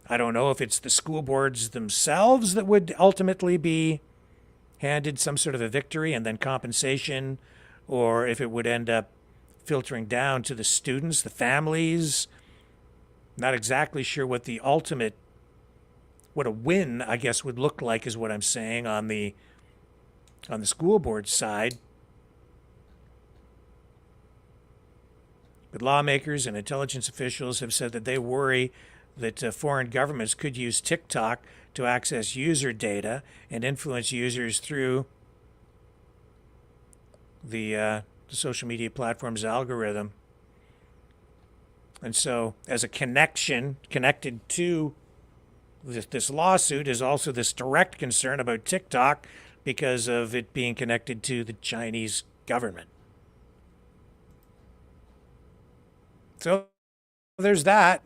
I don't know if it's the school boards themselves that would ultimately be handed some sort of a victory and then compensation, or if it would end up filtering down to the students, the families. Not exactly sure what a win, I guess, would look like, is what I'm saying on the school board side. But lawmakers and intelligence officials have said that they worry that foreign governments could use TikTok to access user data and influence users through the social media platform's algorithm. And so, as a connected to this lawsuit is also this direct concern about TikTok because of it being connected to the Chinese government. So there's that.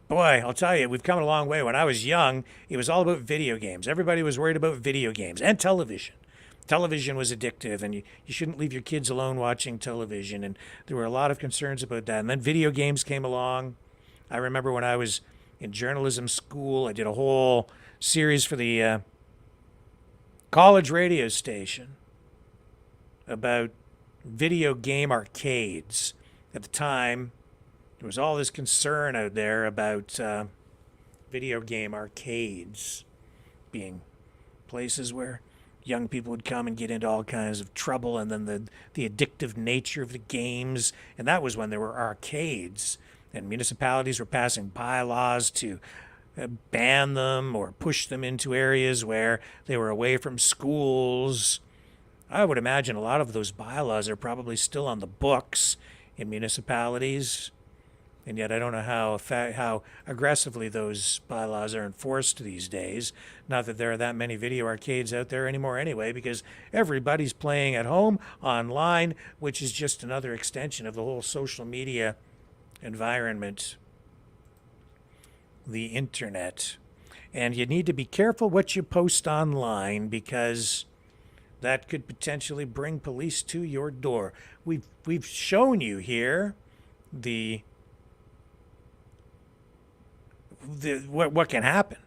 Boy, I'll tell you, we've come a long way. When I was young, it was all about video games. Everybody was worried about video games and television. Television was addictive, and you shouldn't leave your kids alone watching television. And there were a lot of concerns about that. And then video games came along. I remember when I was in journalism school. I did a whole series for the college radio station about video game arcades. At the time, there was all this concern out there about video game arcades being places where young people would come and get into all kinds of trouble, and then the addictive nature of the games. And that was when there were arcades, and municipalities were passing bylaws to ban them or push them into areas where they were away from schools. I would imagine a lot of those bylaws are probably still on the books in municipalities, and yet I don't know how aggressively those bylaws are enforced these days. Not that there are that many video arcades out there anymore anyway, because everybody's playing at home, online, which is just another extension of the whole social media environment, the internet. And you need to be careful what you post online, because that could potentially bring police to your door. We've shown you here what can happen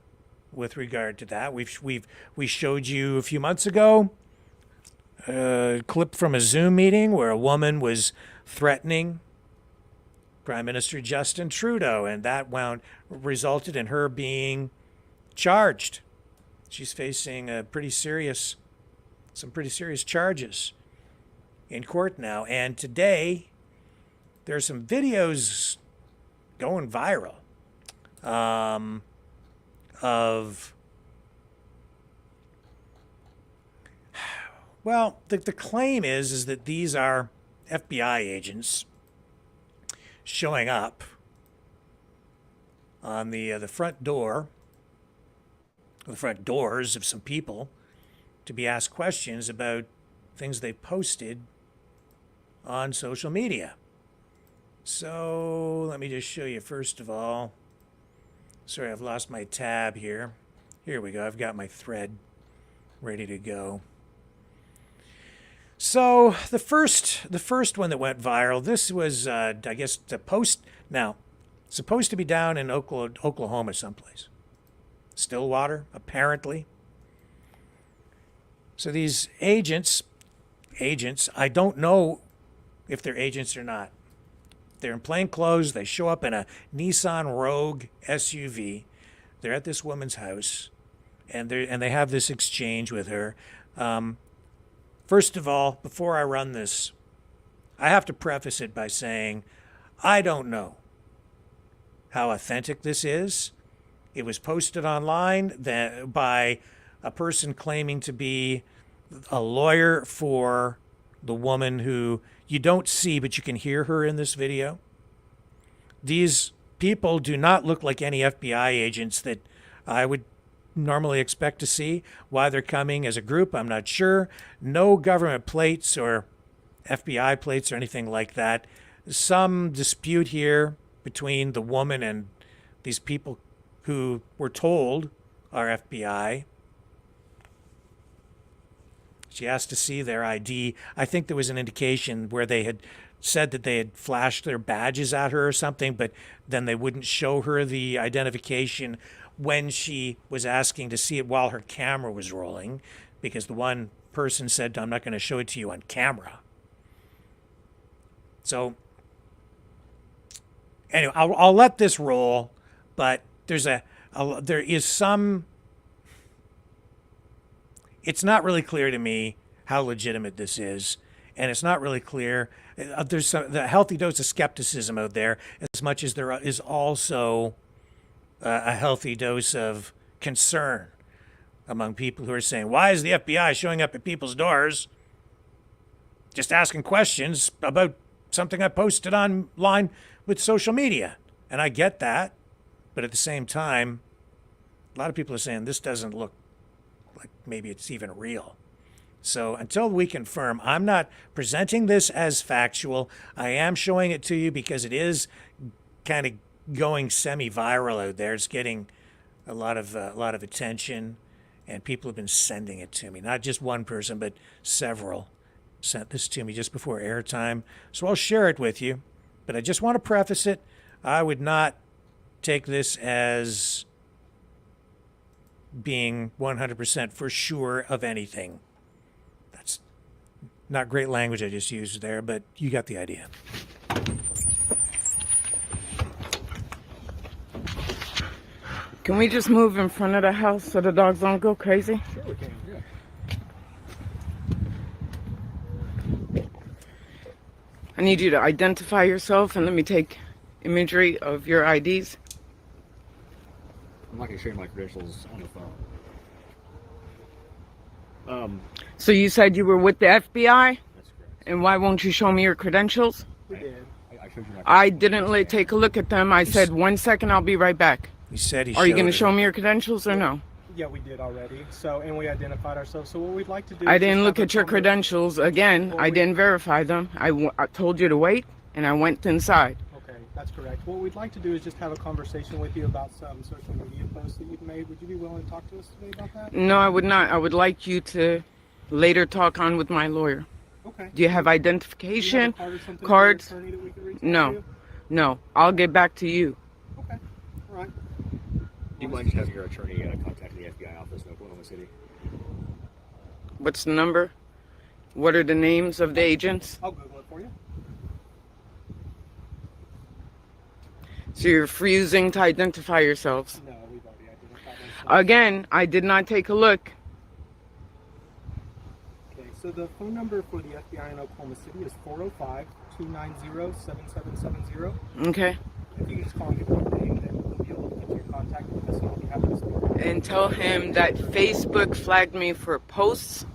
with regard to that. We showed you a few months ago a clip from a Zoom meeting where a woman was threatening Prime Minister Justin Trudeau, and that resulted in her being charged. She's facing some pretty serious charges in court now. And today, there's some videos going viral the claim is that these are FBI agents showing up on the front door, the front doors of some people, to be asked questions about things they posted on social media. So let me just show you first of all. Sorry, I've lost my tab here. Here we go. I've got my thread ready to go. So the first one that went viral, this was, I guess, the post. Now, supposed to be down in Oklahoma someplace. Stillwater, apparently. So these agents, I don't know if they're agents or not. They're in plain clothes. They show up in a Nissan Rogue SUV. They're at this woman's house, and they have this exchange with her. First of all, before I run this, I have to preface it by saying I don't know how authentic this is. It was posted online by a person claiming to be a lawyer for the woman who you don't see, but you can hear her in this video. These people do not look like any FBI agents that I would normally expect to see. Why they're coming as a group, I'm not sure. No government plates or FBI plates or anything like that. Some dispute here between the woman and these people who were told are FBI. She asked to see their ID. I think there was an indication where they had said that they had flashed their badges at her or something, but then they wouldn't show her the identification when she was asking to see it while her camera was rolling, because the one person said, "I'm not going to show it to you on camera." So anyway, I'll let this roll, but there is some. It's not really clear to me how legitimate this is, and it's not really clear. There's a healthy dose of skepticism out there, as much as there is also a healthy dose of concern among people who are saying, why is the FBI showing up at people's doors just asking questions about something I posted online with social media? And I get that, but at the same time, a lot of people are saying this doesn't look like maybe it's even real. So until we confirm, I'm not presenting this as factual. I am showing it to you because it is kind of going semi-viral out there. It's getting a lot of attention, and people have been sending it to me. Not just one person, but several sent this to me just before airtime. So I'll share it with you, but I just want to preface it. I would not take this as being 100% for sure of anything. That's not great language I just used there, but you got the idea. Can we just move in front of the house so the dogs don't go crazy? Sure we can, yeah. I need you to identify yourself and let me take imagery of your IDs. I'm not going to share my credentials on the phone. So you said you were with the FBI? That's correct. And why won't you show me your credentials? We did. I showed you my I didn't take a look at them. I said, 1 second, I'll be right back. He said he Are you going to showed show it. me your credentials or no? Yeah, we did already. So, and we identified ourselves. So what we'd like to do I is didn't just look have at your a credentials again. Well, I didn't verify them. I told you to wait, and I went inside. Okay, that's correct. What we'd like to do is just have a conversation with you about some social media posts that you've made. Would you be willing to talk to us today about that? No, I would not. I would like you to later talk on with my lawyer. Okay. Do you have identification Do you have a card or something for your cards? attorney that we could reach out No, to? no. I'll get back to you. Okay, all right. Do you mind just having your attorney contact the FBI office in Oklahoma City? What's the number? What are the names of the agents? I'll Google it for you. So you're refusing to identify yourselves. No, we've already identified ourselves. Again, I did not take a look. Okay, so the phone number for the FBI in Oklahoma City is 405-290-7770. Okay. If you can just call and give me your name, then we'll be able to get you in contact with us and we'll be happy to speak. And tell him that Facebook flagged me for posts.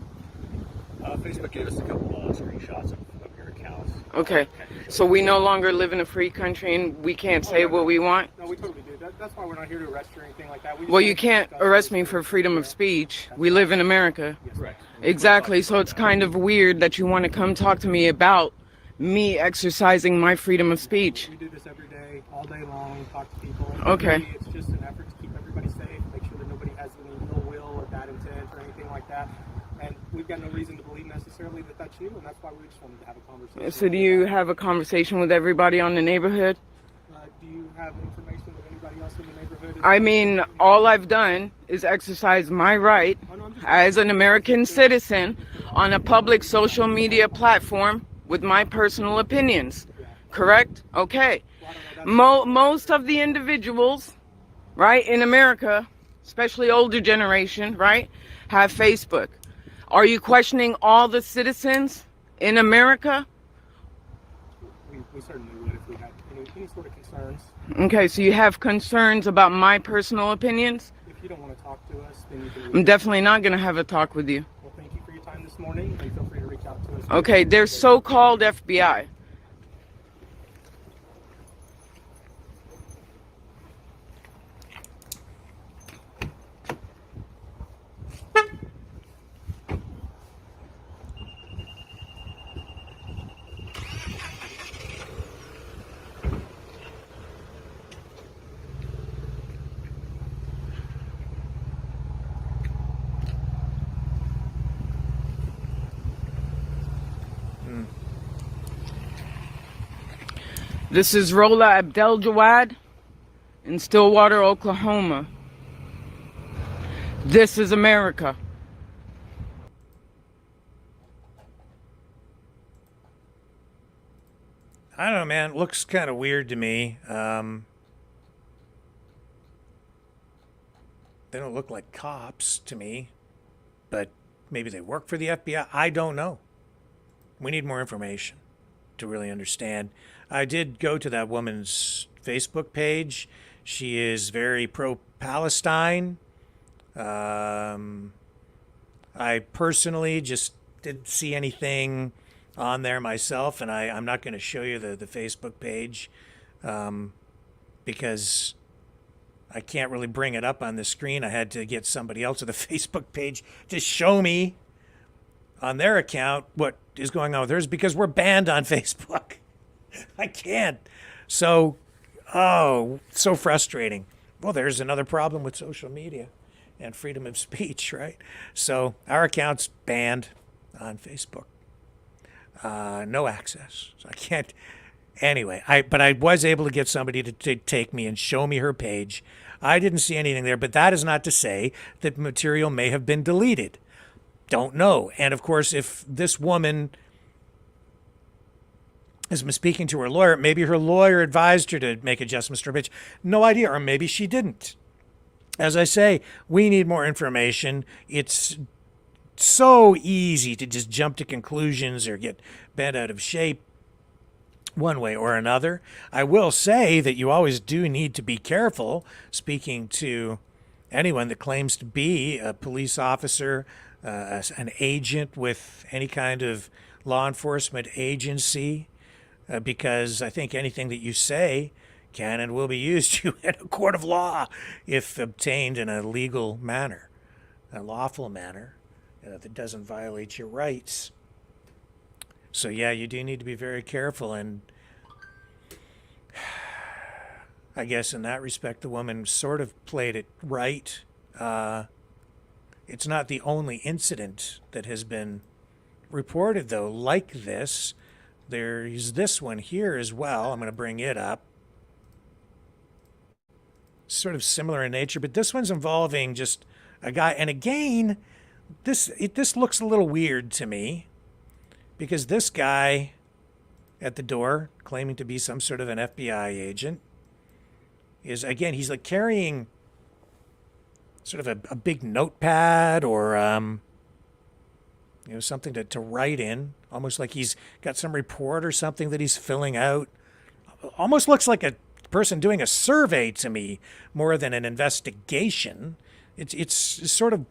Facebook gave us a couple screenshots of your accounts. Okay. So we no longer live in a free country and we can't say what we want? No, we totally do. That's why we're not here to arrest you or anything like that. We just Well, wanna you can't discuss arrest this me with for you. freedom of speech. We live in America. Correct. Exactly. So it's kind of weird that you want to come talk to me about me exercising my freedom of speech. We do this every day, all day long, talk to people. Okay. Really, it's just an effort to keep everybody safe, make sure that nobody has any ill will or bad intent or anything like that. And we've got no reason to believe necessarily that that's you, and that's why we just wanted to have a conversation. So do you have a conversation with everybody on the neighborhood? Do you have information with anybody else in the neighborhood? I mean, all I've done is exercise my right as an American citizen on a public social media platform with my personal opinions. Correct? Okay. Most of the individuals, right, in America, especially older generation, right, have Facebook. Are you questioning all the citizens in America? We certainly would if we had any sort of concerns. Okay, so you have concerns about my personal opinions? If you don't want to talk to us, then you can. I'm definitely not going to have a talk with you. Well, thank you for your time this morning, and feel free to reach out to us. Okay, they're so-called FBI. This is Rola Abdel Jawad in Stillwater, Oklahoma. This is America. I don't know, man. It looks kind of weird to me. They don't look like cops to me, but maybe they work for the FBI. I don't know. We need more information to really understand. I did go to that woman's Facebook page. She is very pro-Palestine. I personally just didn't see anything on there myself, and I'm not going to show you the Facebook page because I can't really bring it up on the screen. I had to get somebody else at the Facebook page to show me on their account what is going on with hers because we're banned on Facebook. I can't. So, so frustrating. Well, there's another problem with social media and freedom of speech, right? So our account's banned on Facebook. No access. So I can't. Anyway, but I was able to get somebody to take me and show me her page. I didn't see anything there, but that is not to say that material may have been deleted. Don't know. And of course, if this woman has been speaking to her lawyer, maybe her lawyer advised her to make adjustments to her page. No idea. Or maybe she didn't. As I say, we need more information. It's so easy to just jump to conclusions or get bent out of shape one way or another. I will say that you always do need to be careful speaking to anyone that claims to be a police officer, an agent with any kind of law enforcement agency, because I think anything that you say can and will be used in a court of law if obtained in a legal manner, a lawful manner that doesn't violate your rights. So yeah, you do need to be very careful, and I guess in that respect, the woman sort of played it right. It's not the only incident that has been reported, though, like this. There's this one here as well. I'm going to bring it up. Sort of similar in nature, but this one's involving just a guy. And again, this looks a little weird to me, because this guy at the door, claiming to be some sort of an FBI agent, is, again, he's like carrying sort of a big notepad or something to write in, almost like he's got some report or something that he's filling out. Almost looks like a person doing a survey to me more than an investigation. It's sort of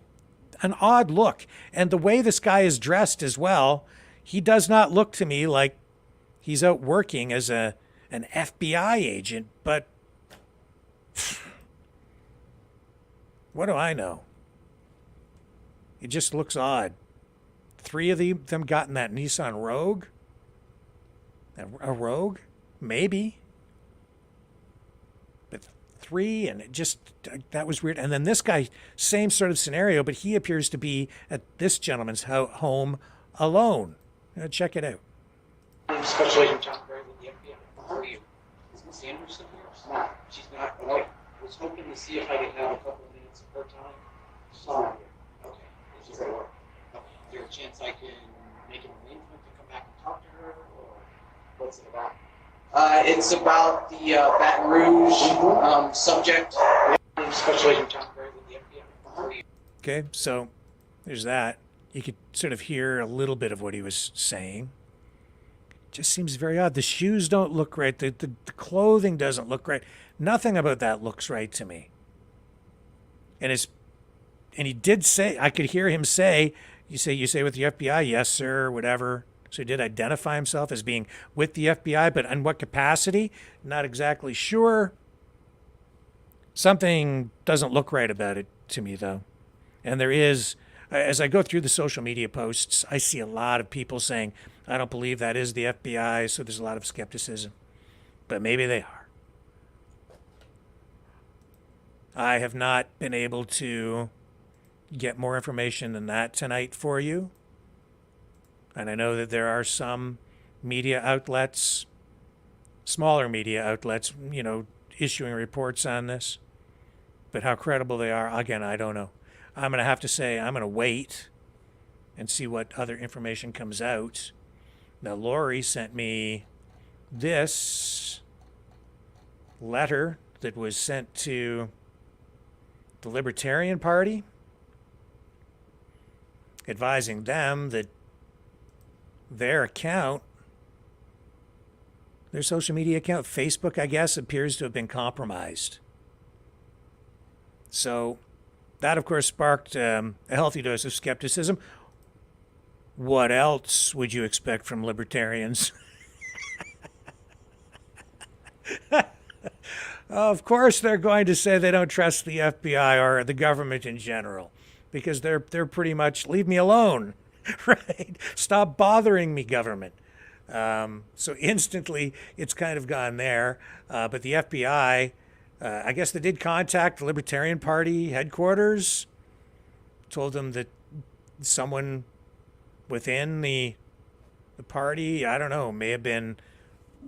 an odd look. And the way this guy is dressed as well, he does not look to me like he's out working as an FBI agent, but what do I know? It just looks odd. 3 of them got in that Nissan Rogue? A Rogue? Maybe. But 3, and it just, that was weird. And then this guy, same sort of scenario, but he appears to be at this gentleman's home alone. Check it out. Special Agent John Gray with the FBI. How are you? Is Miss Anderson here? No, she's not. Okay. I was hoping to see if I could have a couple of minutes of her time. She's not here. Okay. She's at work. Okay. Is there a chance I can make an arrangement to come back and talk to her, or what's it about? It's about the Baton Rouge subject. Special Agent John Gray with the FBI. How are you? Okay, so there's that. You could sort of hear a little bit of what he was saying. Just seems very odd. The shoes don't look right. The clothing doesn't look right. Nothing about that looks right to me. And he did say, I could hear him say, you say with the FBI, yes, sir, whatever. So he did identify himself as being with the FBI, but in what capacity? Not exactly sure. Something doesn't look right about it to me, though. And there is, as I go through the social media posts, I see a lot of people saying, I don't believe that is the FBI, so there's a lot of skepticism. But maybe they are. I have not been able to get more information than that tonight for you. And I know that there are some media outlets, smaller media outlets, issuing reports on this. But how credible they are, again, I don't know. I'm going to have to say I'm going to wait and see what other information comes out. Now, Lori sent me this letter that was sent to the Libertarian Party, advising them that their account, their social media account, Facebook, I guess, appears to have been compromised. So that, of course, sparked a healthy dose of skepticism. What else would you expect from libertarians? Of course, they're going to say they don't trust the FBI or the government in general, because they're pretty much, leave me alone, right? Stop bothering me, government. So instantly, it's kind of gone there. But the FBI, I guess they did contact the Libertarian Party headquarters, told them that someone within the party, I don't know, may have been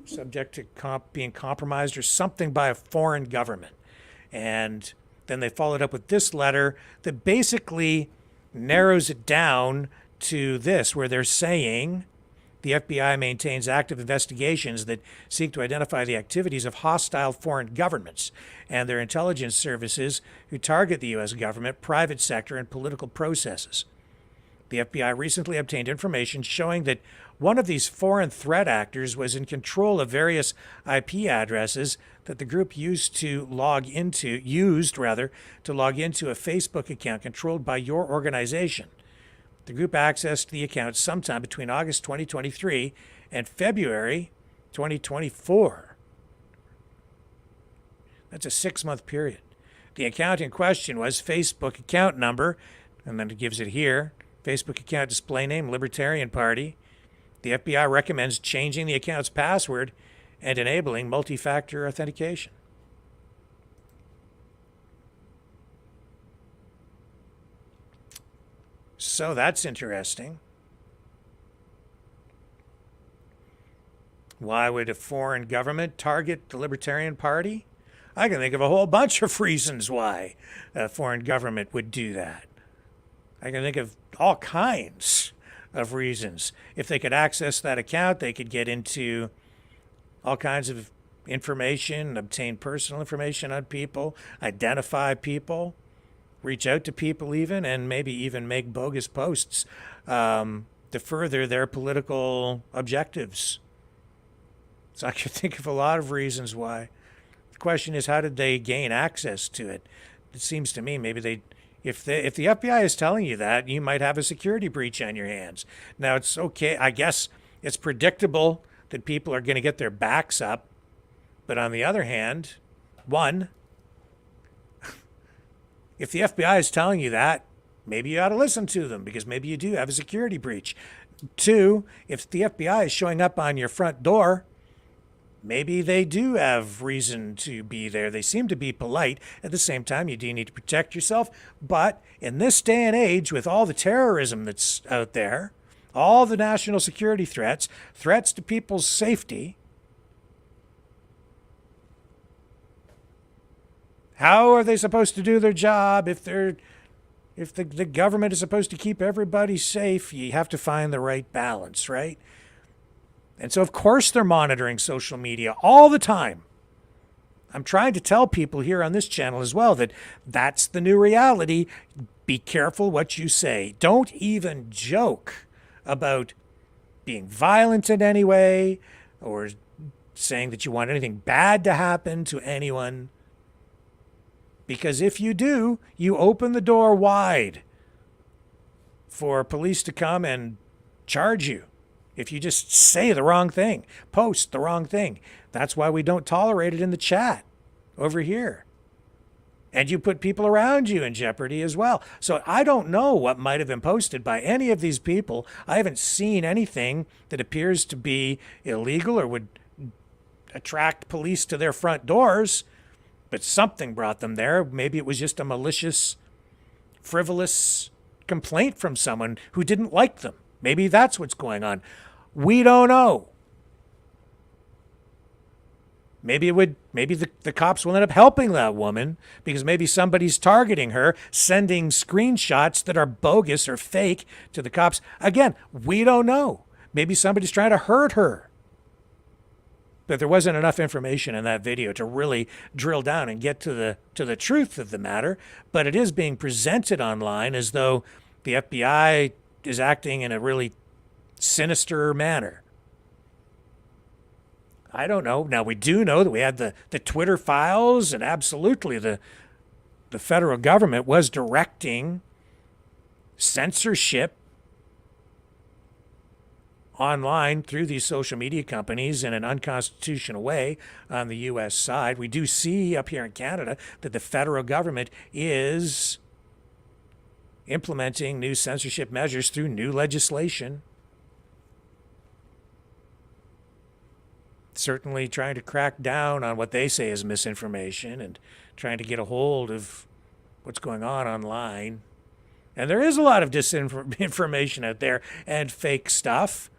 subject to being compromised or something by a foreign government. And then they followed up with this letter that basically narrows it down to this, where they're saying the FBI maintains active investigations that seek to identify the activities of hostile foreign governments and their intelligence services who target the U.S. government, private sector, and political processes. The FBI recently obtained information showing that one of these foreign threat actors was in control of various IP addresses that the group used to log into a Facebook account controlled by your organization. The group accessed the account sometime between August 2023 and February 2024. That's a 6-month period. The account in question was Facebook account number, and then it gives it here. Facebook account display name, Libertarian Party. The FBI recommends changing the account's password and enabling multi-factor authentication. So that's interesting. Why would a foreign government target the Libertarian Party? I can think of a whole bunch of reasons why a foreign government would do that. I can think of all kinds of reasons. If they could access that account, they could get into all kinds of information, obtain personal information on people, identify people, reach out to people even, and maybe even make bogus posts to further their political objectives. So I can think of a lot of reasons why. The question is, how did they gain access to it? It seems to me maybe if the FBI is telling you that, you might have a security breach on your hands. Now, it's okay. I guess it's predictable that people are going to get their backs up. But on the other hand, one, if the FBI is telling you that, maybe you ought to listen to them because maybe you do have a security breach. Two, if the FBI is showing up on your front door, maybe they do have reason to be there. They seem to be polite. At the same time, you do need to protect yourself. But in this day and age, with all the terrorism that's out there, all the national security threats to people's safety, how are they supposed to do their job if the government is supposed to keep everybody safe? You have to find the right balance, right? And so, of course, they're monitoring social media all the time. I'm trying to tell people here on this channel as well that that's the new reality. Be careful what you say. Don't even joke about being violent in any way or saying that you want anything bad to happen to anyone. Because if you do, you open the door wide for police to come and charge you. If you just say the wrong thing, post the wrong thing. That's why we don't tolerate it in the chat over here. And you put people around you in jeopardy as well. So I don't know what might have been posted by any of these people. I haven't seen anything that appears to be illegal or would attract police to their front doors. But something brought them there. Maybe it was just a malicious, frivolous complaint from someone who didn't like them. Maybe that's what's going on. We don't know. Maybe the cops will end up helping that woman because maybe somebody's targeting her, sending screenshots that are bogus or fake to the cops. Again, we don't know. Maybe somebody's trying to hurt her. But there wasn't enough information in that video to really drill down and get to the truth of the matter. But it is being presented online as though the FBI is acting in a really sinister manner. I don't know. Now, we do know that we had the Twitter files, and absolutely the federal government was directing censorship online through these social media companies in an unconstitutional way on the U.S. side. We do see up here in Canada that the federal government is implementing new censorship measures through new legislation. Certainly trying to crack down on what they say is misinformation and trying to get a hold of what's going on online. And there is a lot of disinformation out there and fake stuff.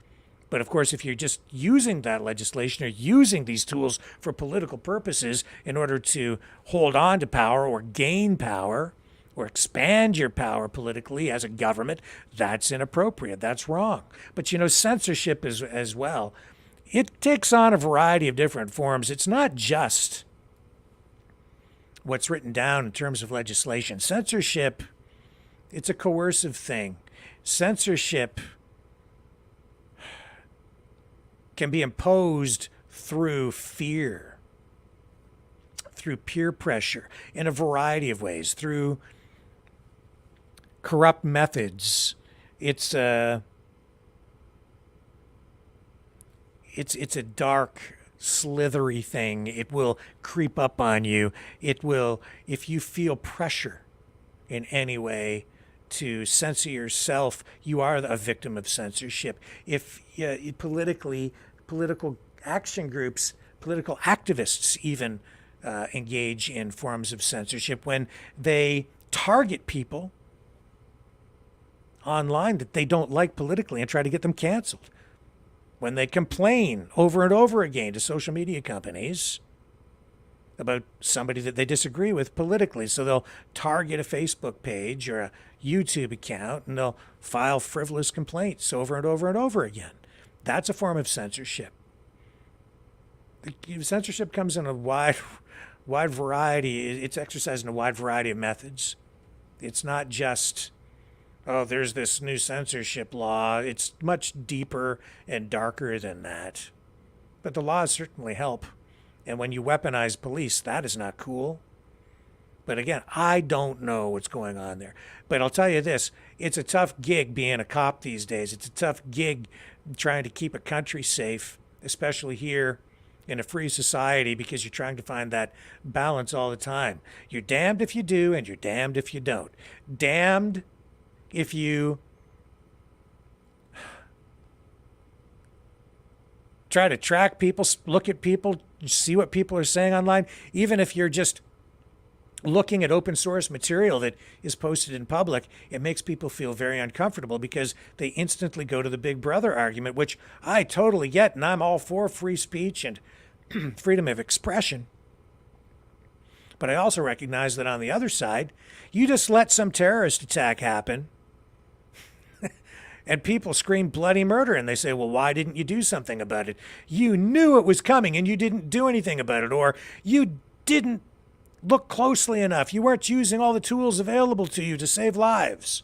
But of course, if you're just using that legislation or using these tools for political purposes in order to hold on to power or gain power or expand your power politically as a government, that's inappropriate. That's wrong. But censorship is as well. It takes on a variety of different forms. It's not just what's written down in terms of legislation. Censorship, it's a coercive thing. Censorship can be imposed through fear, through peer pressure, in a variety of ways, through corrupt methods. It's a dark, slithery thing. It will creep up on you. It will, if you feel pressure in any way to censor yourself, you are a victim of censorship. If political action groups, political activists even engage in forms of censorship when they target people online that they don't like politically and try to get them canceled. When they complain over and over again to social media companies about somebody that they disagree with politically. So they'll target a Facebook page or a YouTube account and they'll file frivolous complaints over and over and over again. That's a form of censorship. Censorship comes in a wide variety. It's exercised in a wide variety of methods. It's not just, oh, there's this new censorship law. It's much deeper and darker than that. But the laws certainly help. And when you weaponize police, that is not cool. But again, I don't know what's going on there. But I'll tell you this, it's a tough gig being a cop these days. It's a tough gig trying to keep a country safe, especially here in a free society, because you're trying to find that balance all the time. You're damned if you do, and you're damned if you don't. Damned if you try to track people, look at people, see what people are saying online, even if you're just looking at open source material that is posted in public, it makes people feel very uncomfortable because they instantly go to the big brother argument, which I totally get, and I'm all for free speech and freedom of expression. But I also recognize that on the other side, you just let some terrorist attack happen and people scream bloody murder and they say, well, why didn't you do something about it? You knew it was coming and you didn't do anything about it, or you didn't look closely enough. You weren't using all the tools available to you to save lives.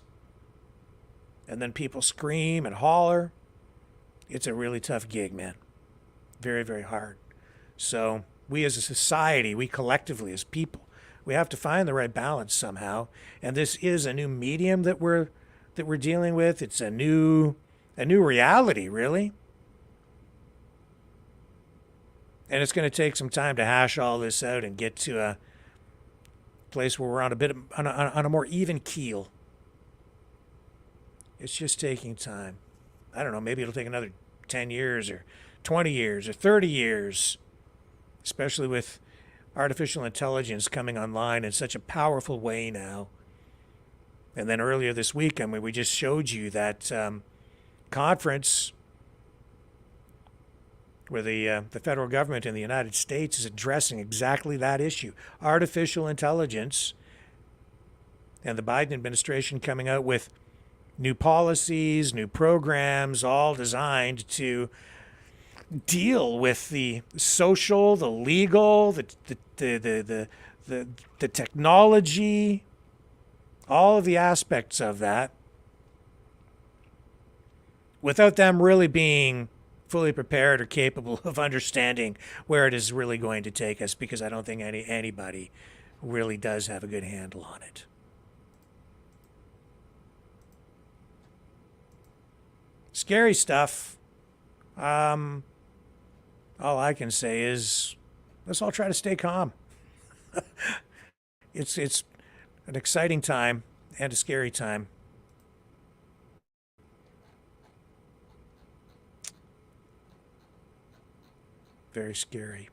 And then people scream and holler. It's a really tough gig, man. Very, very hard. So we as a society, we collectively as people, we have to find the right balance somehow. And this is a new medium that we're dealing with. It's a new reality, really. And it's going to take some time to hash all this out and get to a place where we're on a more even keel. It's just taking time. I don't know, maybe it'll take another 10 years or 20 years or 30 years, especially with artificial intelligence coming online in such a powerful way now. And then earlier this week, I mean, we just showed you that conference where the federal government in the United States is addressing exactly that issue, artificial intelligence, and the Biden administration coming out with new policies, new programs, all designed to deal with the social, the legal, the technology, all of the aspects of that, without them really being fully prepared or capable of understanding where it is really going to take us, because I don't think anybody really does have a good handle on it. Scary stuff. All I can say is let's all try to stay calm. It's an exciting time and a scary time. Very scary.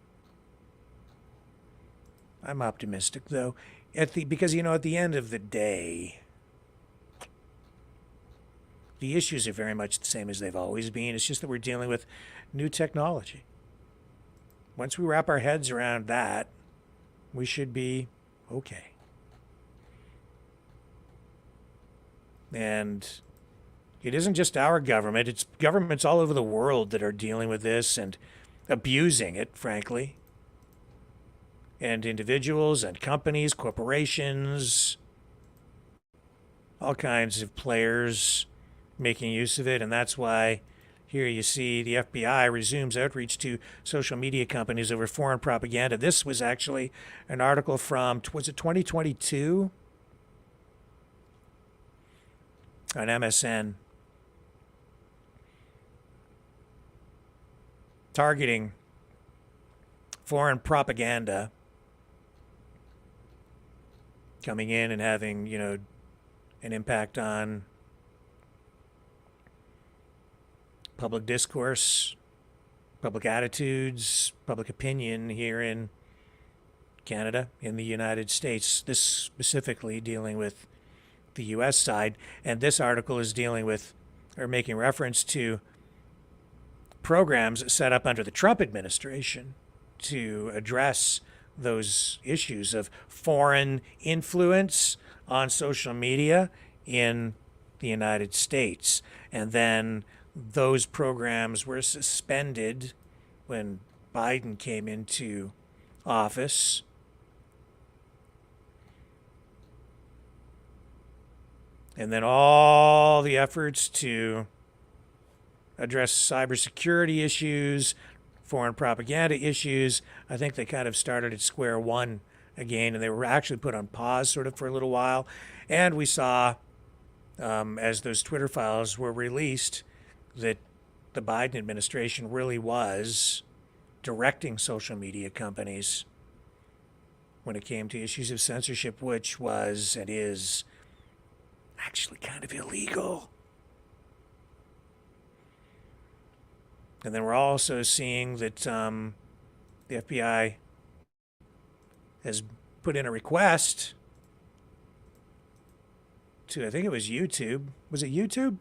I'm optimistic, though, because at the end of the day, the issues are very much the same as they've always been. It's just that we're dealing with new technology. Once we wrap our heads around that, we should be okay. And it isn't just our government, it's governments all over the world that are dealing with this and abusing it, frankly. And individuals and companies, corporations, all kinds of players making use of it. And that's why here you see the FBI resumes outreach to social media companies over foreign propaganda. This was actually an article from, was it 2022? On MSN. Targeting foreign propaganda coming in and having, you know, an impact on public discourse, public attitudes, public opinion here in Canada, in the United States. This specifically dealing with the U.S. side, and this article is dealing with, or making reference to, programs set up under the Trump administration to address those issues of foreign influence on social media in the United States. And then those programs were suspended when Biden came into office. And then all the efforts to address cybersecurity issues, foreign propaganda issues, I think they kind of started at square one again, and they were actually put on pause sort of for a little while. And we saw, as those Twitter files were released, that the Biden administration really was directing social media companies when it came to issues of censorship, which was and is actually kind of illegal. And then we're also seeing that the FBI has put in a request to, I think it was YouTube. Was it YouTube?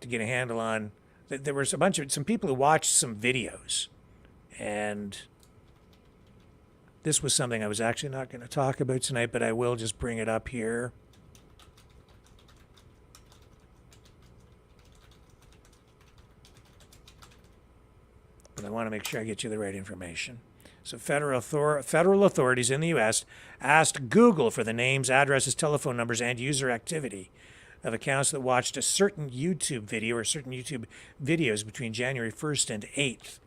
To get a handle on, there was some people who watched some videos. And this was something I was actually not going to talk about tonight, but I will just bring it up here. But I want to make sure I get you the right information. So federal authorities in the U.S. asked Google for the names, addresses, telephone numbers, and user activity of accounts that watched a certain YouTube video or certain YouTube videos between January 1st and 8th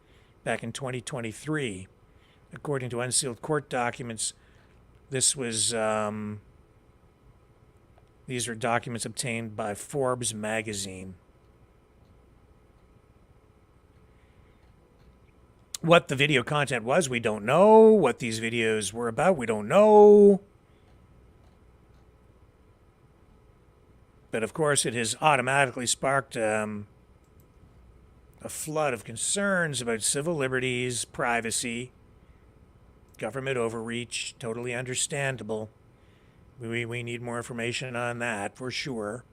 back in 2023. According to unsealed court documents, this was these are documents obtained by Forbes magazine. What the video content was, we don't know. What these videos were about, we don't know. But of course, it has automatically sparked a flood of concerns about civil liberties, privacy, government overreach. Totally understandable. We need more information on that for sure,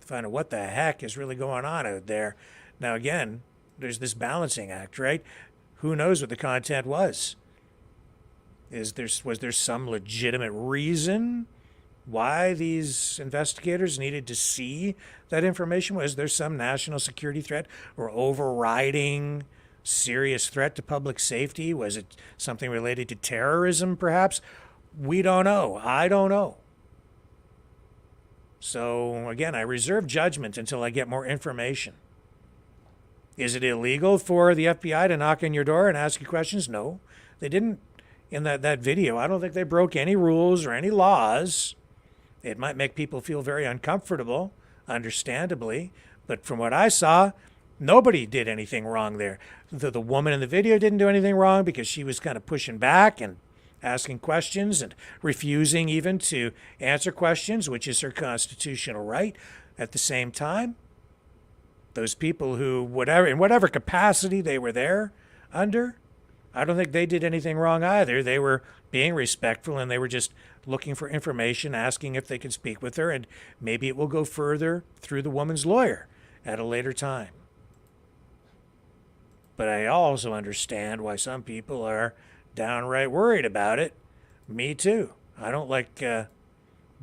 to find out what the heck is really going on out there. Now again, there's this balancing act, right? Who knows what the content was? Was there some legitimate reason why these investigators needed to see that information? Was there some national security threat or overriding serious threat to public safety? Was it something related to terrorism, perhaps? We don't know. I don't know. So, again, I reserve judgment until I get more information. Is it illegal for the FBI to knock on your door and ask you questions? No, they didn't in that video. I don't think they broke any rules or any laws. It might make people feel very uncomfortable, understandably. But from what I saw, nobody did anything wrong there. The woman in the video didn't do anything wrong because she was kind of pushing back and asking questions and refusing even to answer questions, which is her constitutional right. At the same time, those people who, in whatever capacity they were there under, I don't think they did anything wrong either. They were being respectful and they were just looking for information, asking if they can speak with her, and maybe it will go further through the woman's lawyer at a later time. But I also understand why some people are downright worried about it. Me too. I don't like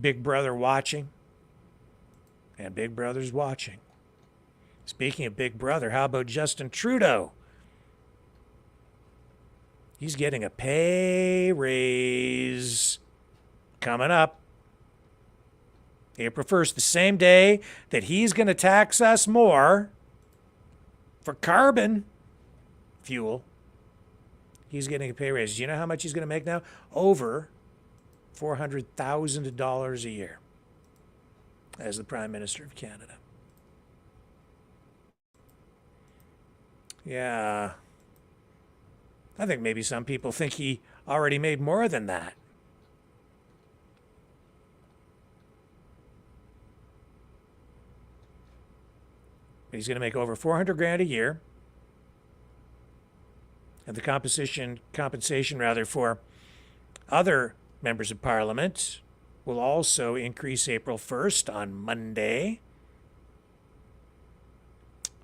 Big Brother watching, and Big Brother's watching. Speaking of Big Brother, how about Justin Trudeau? He's getting a pay raise coming up. April 1st, the same day that he's going to tax us more for carbon fuel. He's getting a pay raise. Do you know how much he's going to make now? Over $400,000 a year as the Prime Minister of Canada. Yeah. I think maybe some people think he already made more than that. But he's going to make over $400,000 a year. And the compensation for other members of Parliament will also increase April 1st on Monday.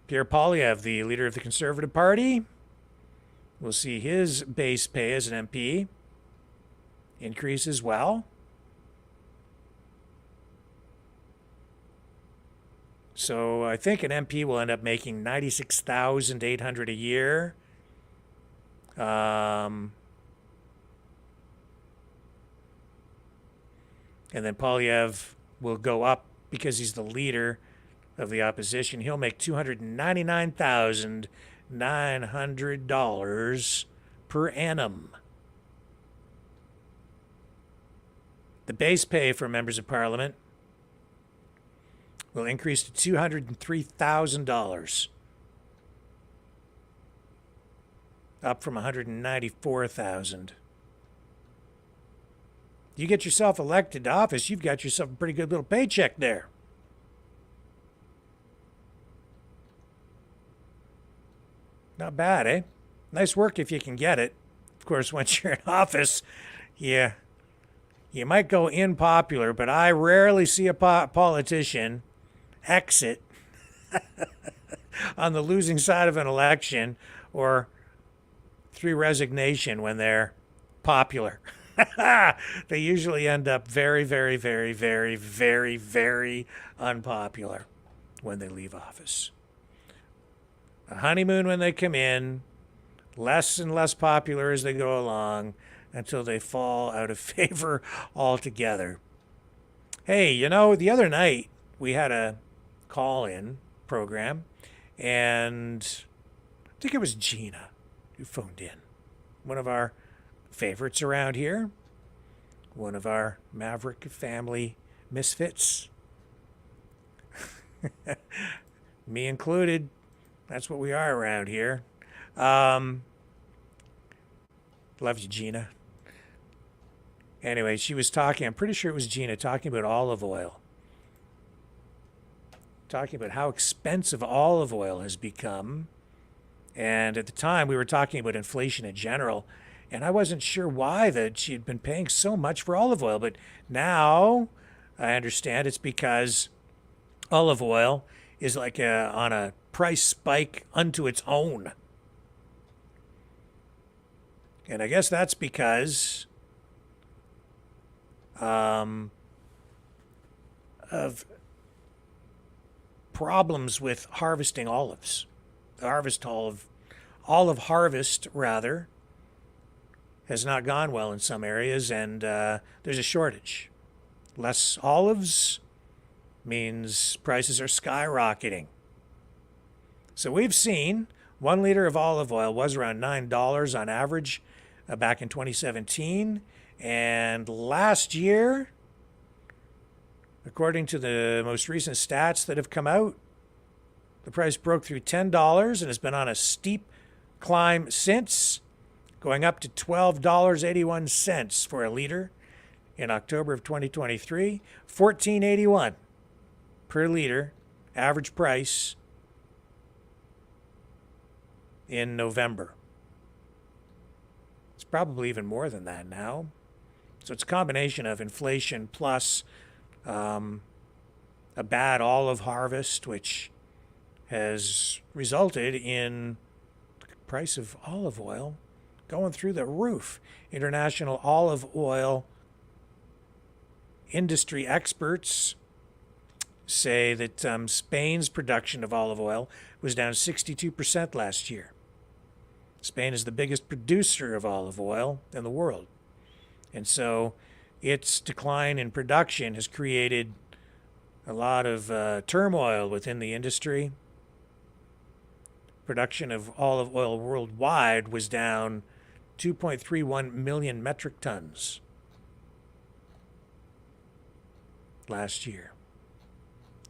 Pierre Poilievre, the leader of the Conservative Party, will see his base pay as an MP increase as well. So I think an MP will end up making $96,800 a year. And then Poilievre will go up because he's the leader of the opposition. He'll make $299,900 per annum. The base pay for members of Parliament will increase to $203,000, up from $194,000. You get yourself elected to office, you've got yourself a pretty good little paycheck there. Not bad, eh? Nice work if you can get it. Of course, once you're in office, you might go unpopular, but I rarely see a politician exit on the losing side of an election or through resignation when they're popular. They usually end up very, very, very, very, very, very unpopular when they leave office. A honeymoon when they come in, less and less popular as they go along until they fall out of favor altogether. Hey, you know, the other night we had a call-in program, and I think it was Gina who phoned in. One of our favorites around here. One of our Maverick family misfits. Me included. That's what we are around here. Love you, Gina. Anyway, she was talking, I'm pretty sure it was Gina, talking about olive oil. Talking about how expensive olive oil has become. And at the time, we were talking about inflation in general. And I wasn't sure why that she had been paying so much for olive oil. But now I understand it's because olive oil is like on a price spike unto its own. And I guess that's because of problems with harvesting olives. The olive harvest, rather, has not gone well in some areas, and there's a shortage. Less olives means prices are skyrocketing. So we've seen 1 liter of olive oil was around $9 on average back in 2017. And last year, according to the most recent stats that have come out, the price broke through $10 and has been on a steep climb since, going up to $12.81 for a liter in October of 2023, $14.81 per liter average price in November. It's probably even more than that now. So it's a combination of inflation plus a bad olive harvest, which has resulted in the price of olive oil going through the roof. International olive oil industry experts say that Spain's production of olive oil was down 62% last year. Spain is the biggest producer of olive oil in the world. And so its decline in production has created a lot of turmoil within the industry. Production of olive oil worldwide was down 2.31 million metric tons last year.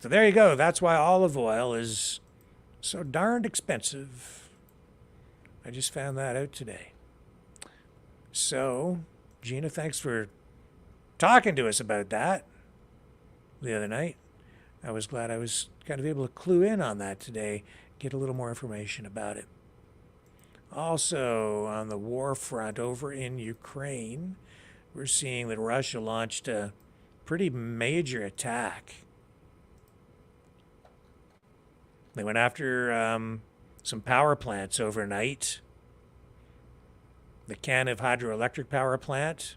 So there you go. That's why olive oil is so darned expensive. I just found that out today. So, Gina, thanks for talking to us about that the other night. I was glad I was kind of able to clue in on that today, get a little more information about it. Also, on the war front over in Ukraine, we're seeing that Russia launched a pretty major attack. They went after some power plants overnight. The Kaniv hydroelectric power plant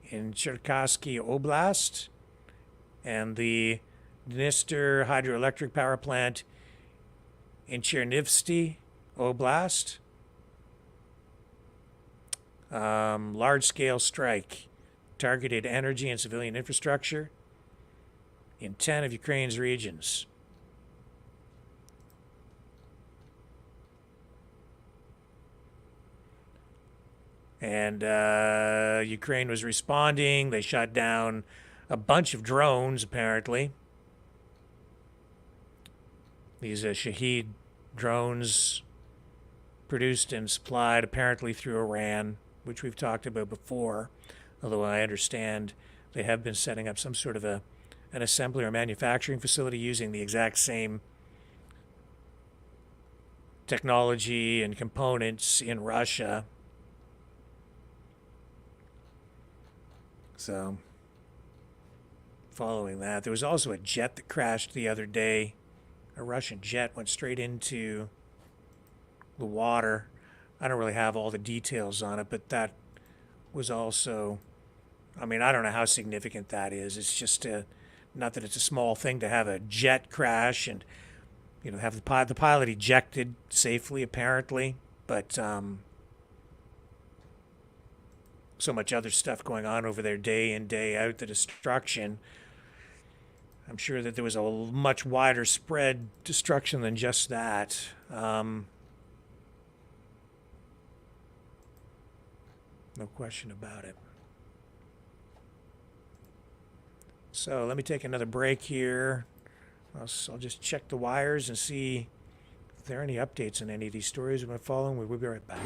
in Cherkasy Oblast and the Dniester hydroelectric power plant in Chernivtsi Oblast. Large-scale strike targeted energy and civilian infrastructure in 10 of Ukraine's regions. And Ukraine was responding. They shot down a bunch of drones, apparently. These Shahed drones produced and supplied apparently through Iran, which we've talked about before, although I understand they have been setting up some sort of an assembly or manufacturing facility using the exact same technology and components in Russia. So, following that, there was also a jet that crashed the other day. A Russian jet went straight into the water. I don't really have all the details on it, but that was also, I mean, I don't know how significant that is. It's just not that it's a small thing to have a jet crash and, you know, have the pilot ejected safely, apparently, but so much other stuff going on over there day in, day out, the destruction. I'm sure that there was a much wider spread destruction than just that. No question about it. So let me take another break here. I'll just check the wires and see if there are any updates on any of these stories we've been following. We'll be right back.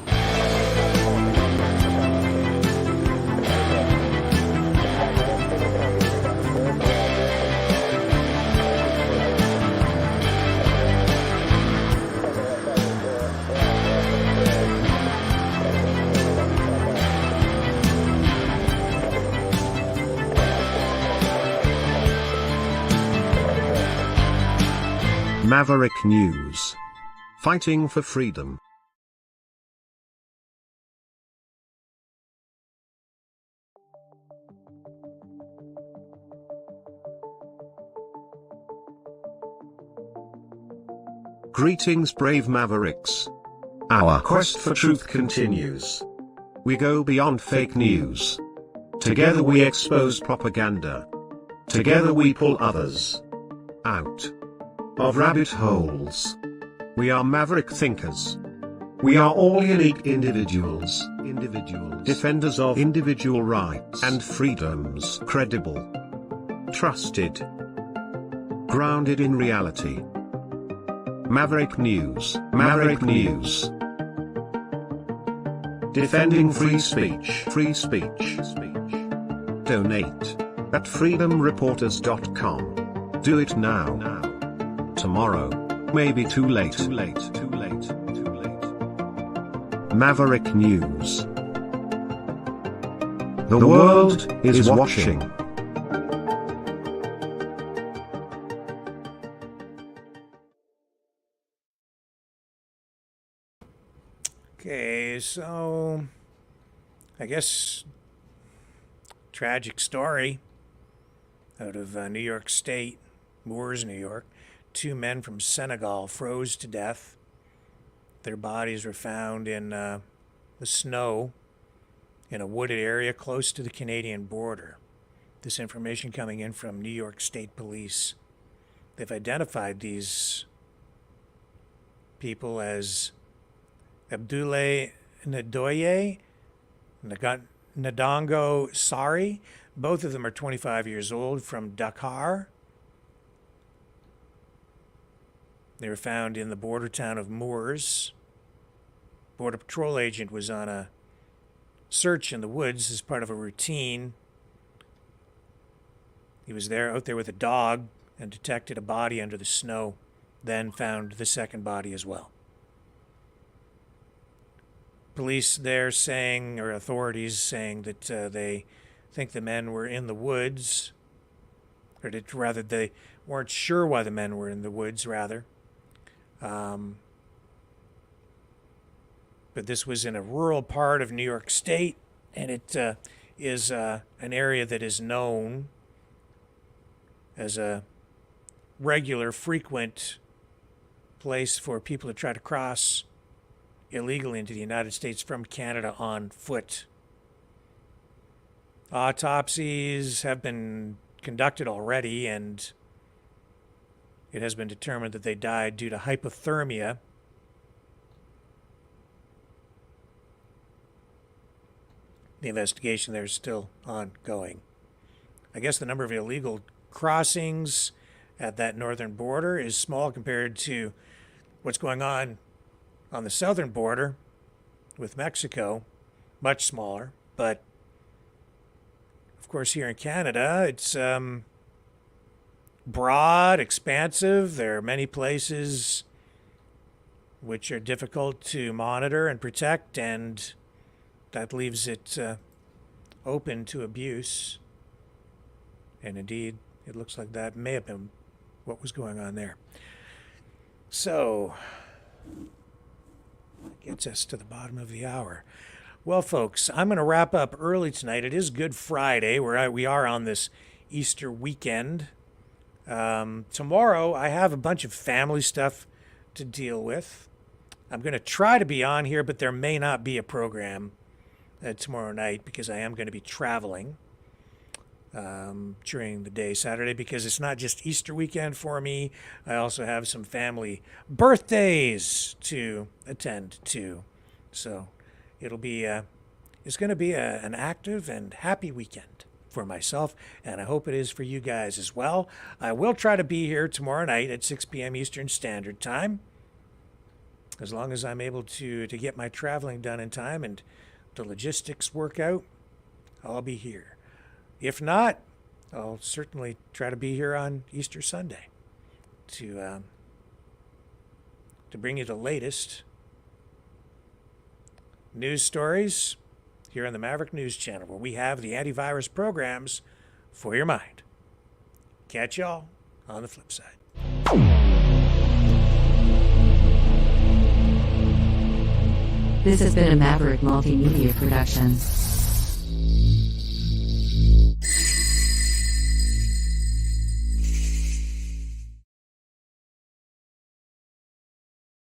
Maverick News. Fighting for freedom. Greetings, brave Mavericks. Our quest for truth continues. We go beyond fake news. Together we expose propaganda. Together we pull others out of rabbit holes. We are maverick thinkers. We are all unique individuals, defenders of individual rights and freedoms, credible, trusted, grounded in reality. Maverick News, Maverick News. Defending free speech, free speech. Donate at freedomreporters.com. Do it now. Tomorrow may be too late. Maverick News. The world is watching. Okay, so I guess tragic story out of New York State, Moores, New York. 2 men from Senegal froze to death. Their bodies were found in the snow in a wooded area close to the Canadian border. This information coming in from New York State Police. They've identified these people as Abdoulaye Ndoye, Ndongo Sari. Both of them are 25 years old, from Dakar. They were found in the border town of Moores. Border Patrol agent was on a search in the woods as part of a routine. He was out there with a dog and detected a body under the snow, then found the second body as well. Police there saying, or authorities saying, that they think the men were in the woods, or rather they weren't sure why the men were in the woods, rather. But this was in a rural part of New York State, and it is an area that is known as a regular, frequent place for people to try to cross illegally into the United States from Canada on foot. Autopsies have been conducted already, and it has been determined that they died due to hypothermia. The investigation there is still ongoing. I guess the number of illegal crossings at that northern border is small compared to what's going on the southern border with Mexico. Much smaller, but of course here in Canada it's broad, expansive. There are many places which are difficult to monitor and protect, and that leaves it open to abuse. And indeed, it looks like that may have been what was going on there. So, that gets us to the bottom of the hour. Well, folks, I'm going to wrap up early tonight. It is Good Friday, where we are on this Easter weekend. Tomorrow, I have a bunch of family stuff to deal with. I'm going to try to be on here, but there may not be a program tomorrow night because I am going to be traveling during the day Saturday, because it's not just Easter weekend for me. I also have some family birthdays to attend to. So it'll be it's going to be an active and happy weekend for myself, and I hope it is for you guys as well. I will try to be here tomorrow night at 6 p.m. Eastern Standard Time, as long as I'm able to get my traveling done in time and the logistics work out. I'll be here. If not, I'll certainly try to be here on Easter Sunday to bring you the latest news stories here on the Maverick News Channel, where we have the antivirus programs for your mind. Catch y'all on the flip side. This has been a Maverick Multimedia production.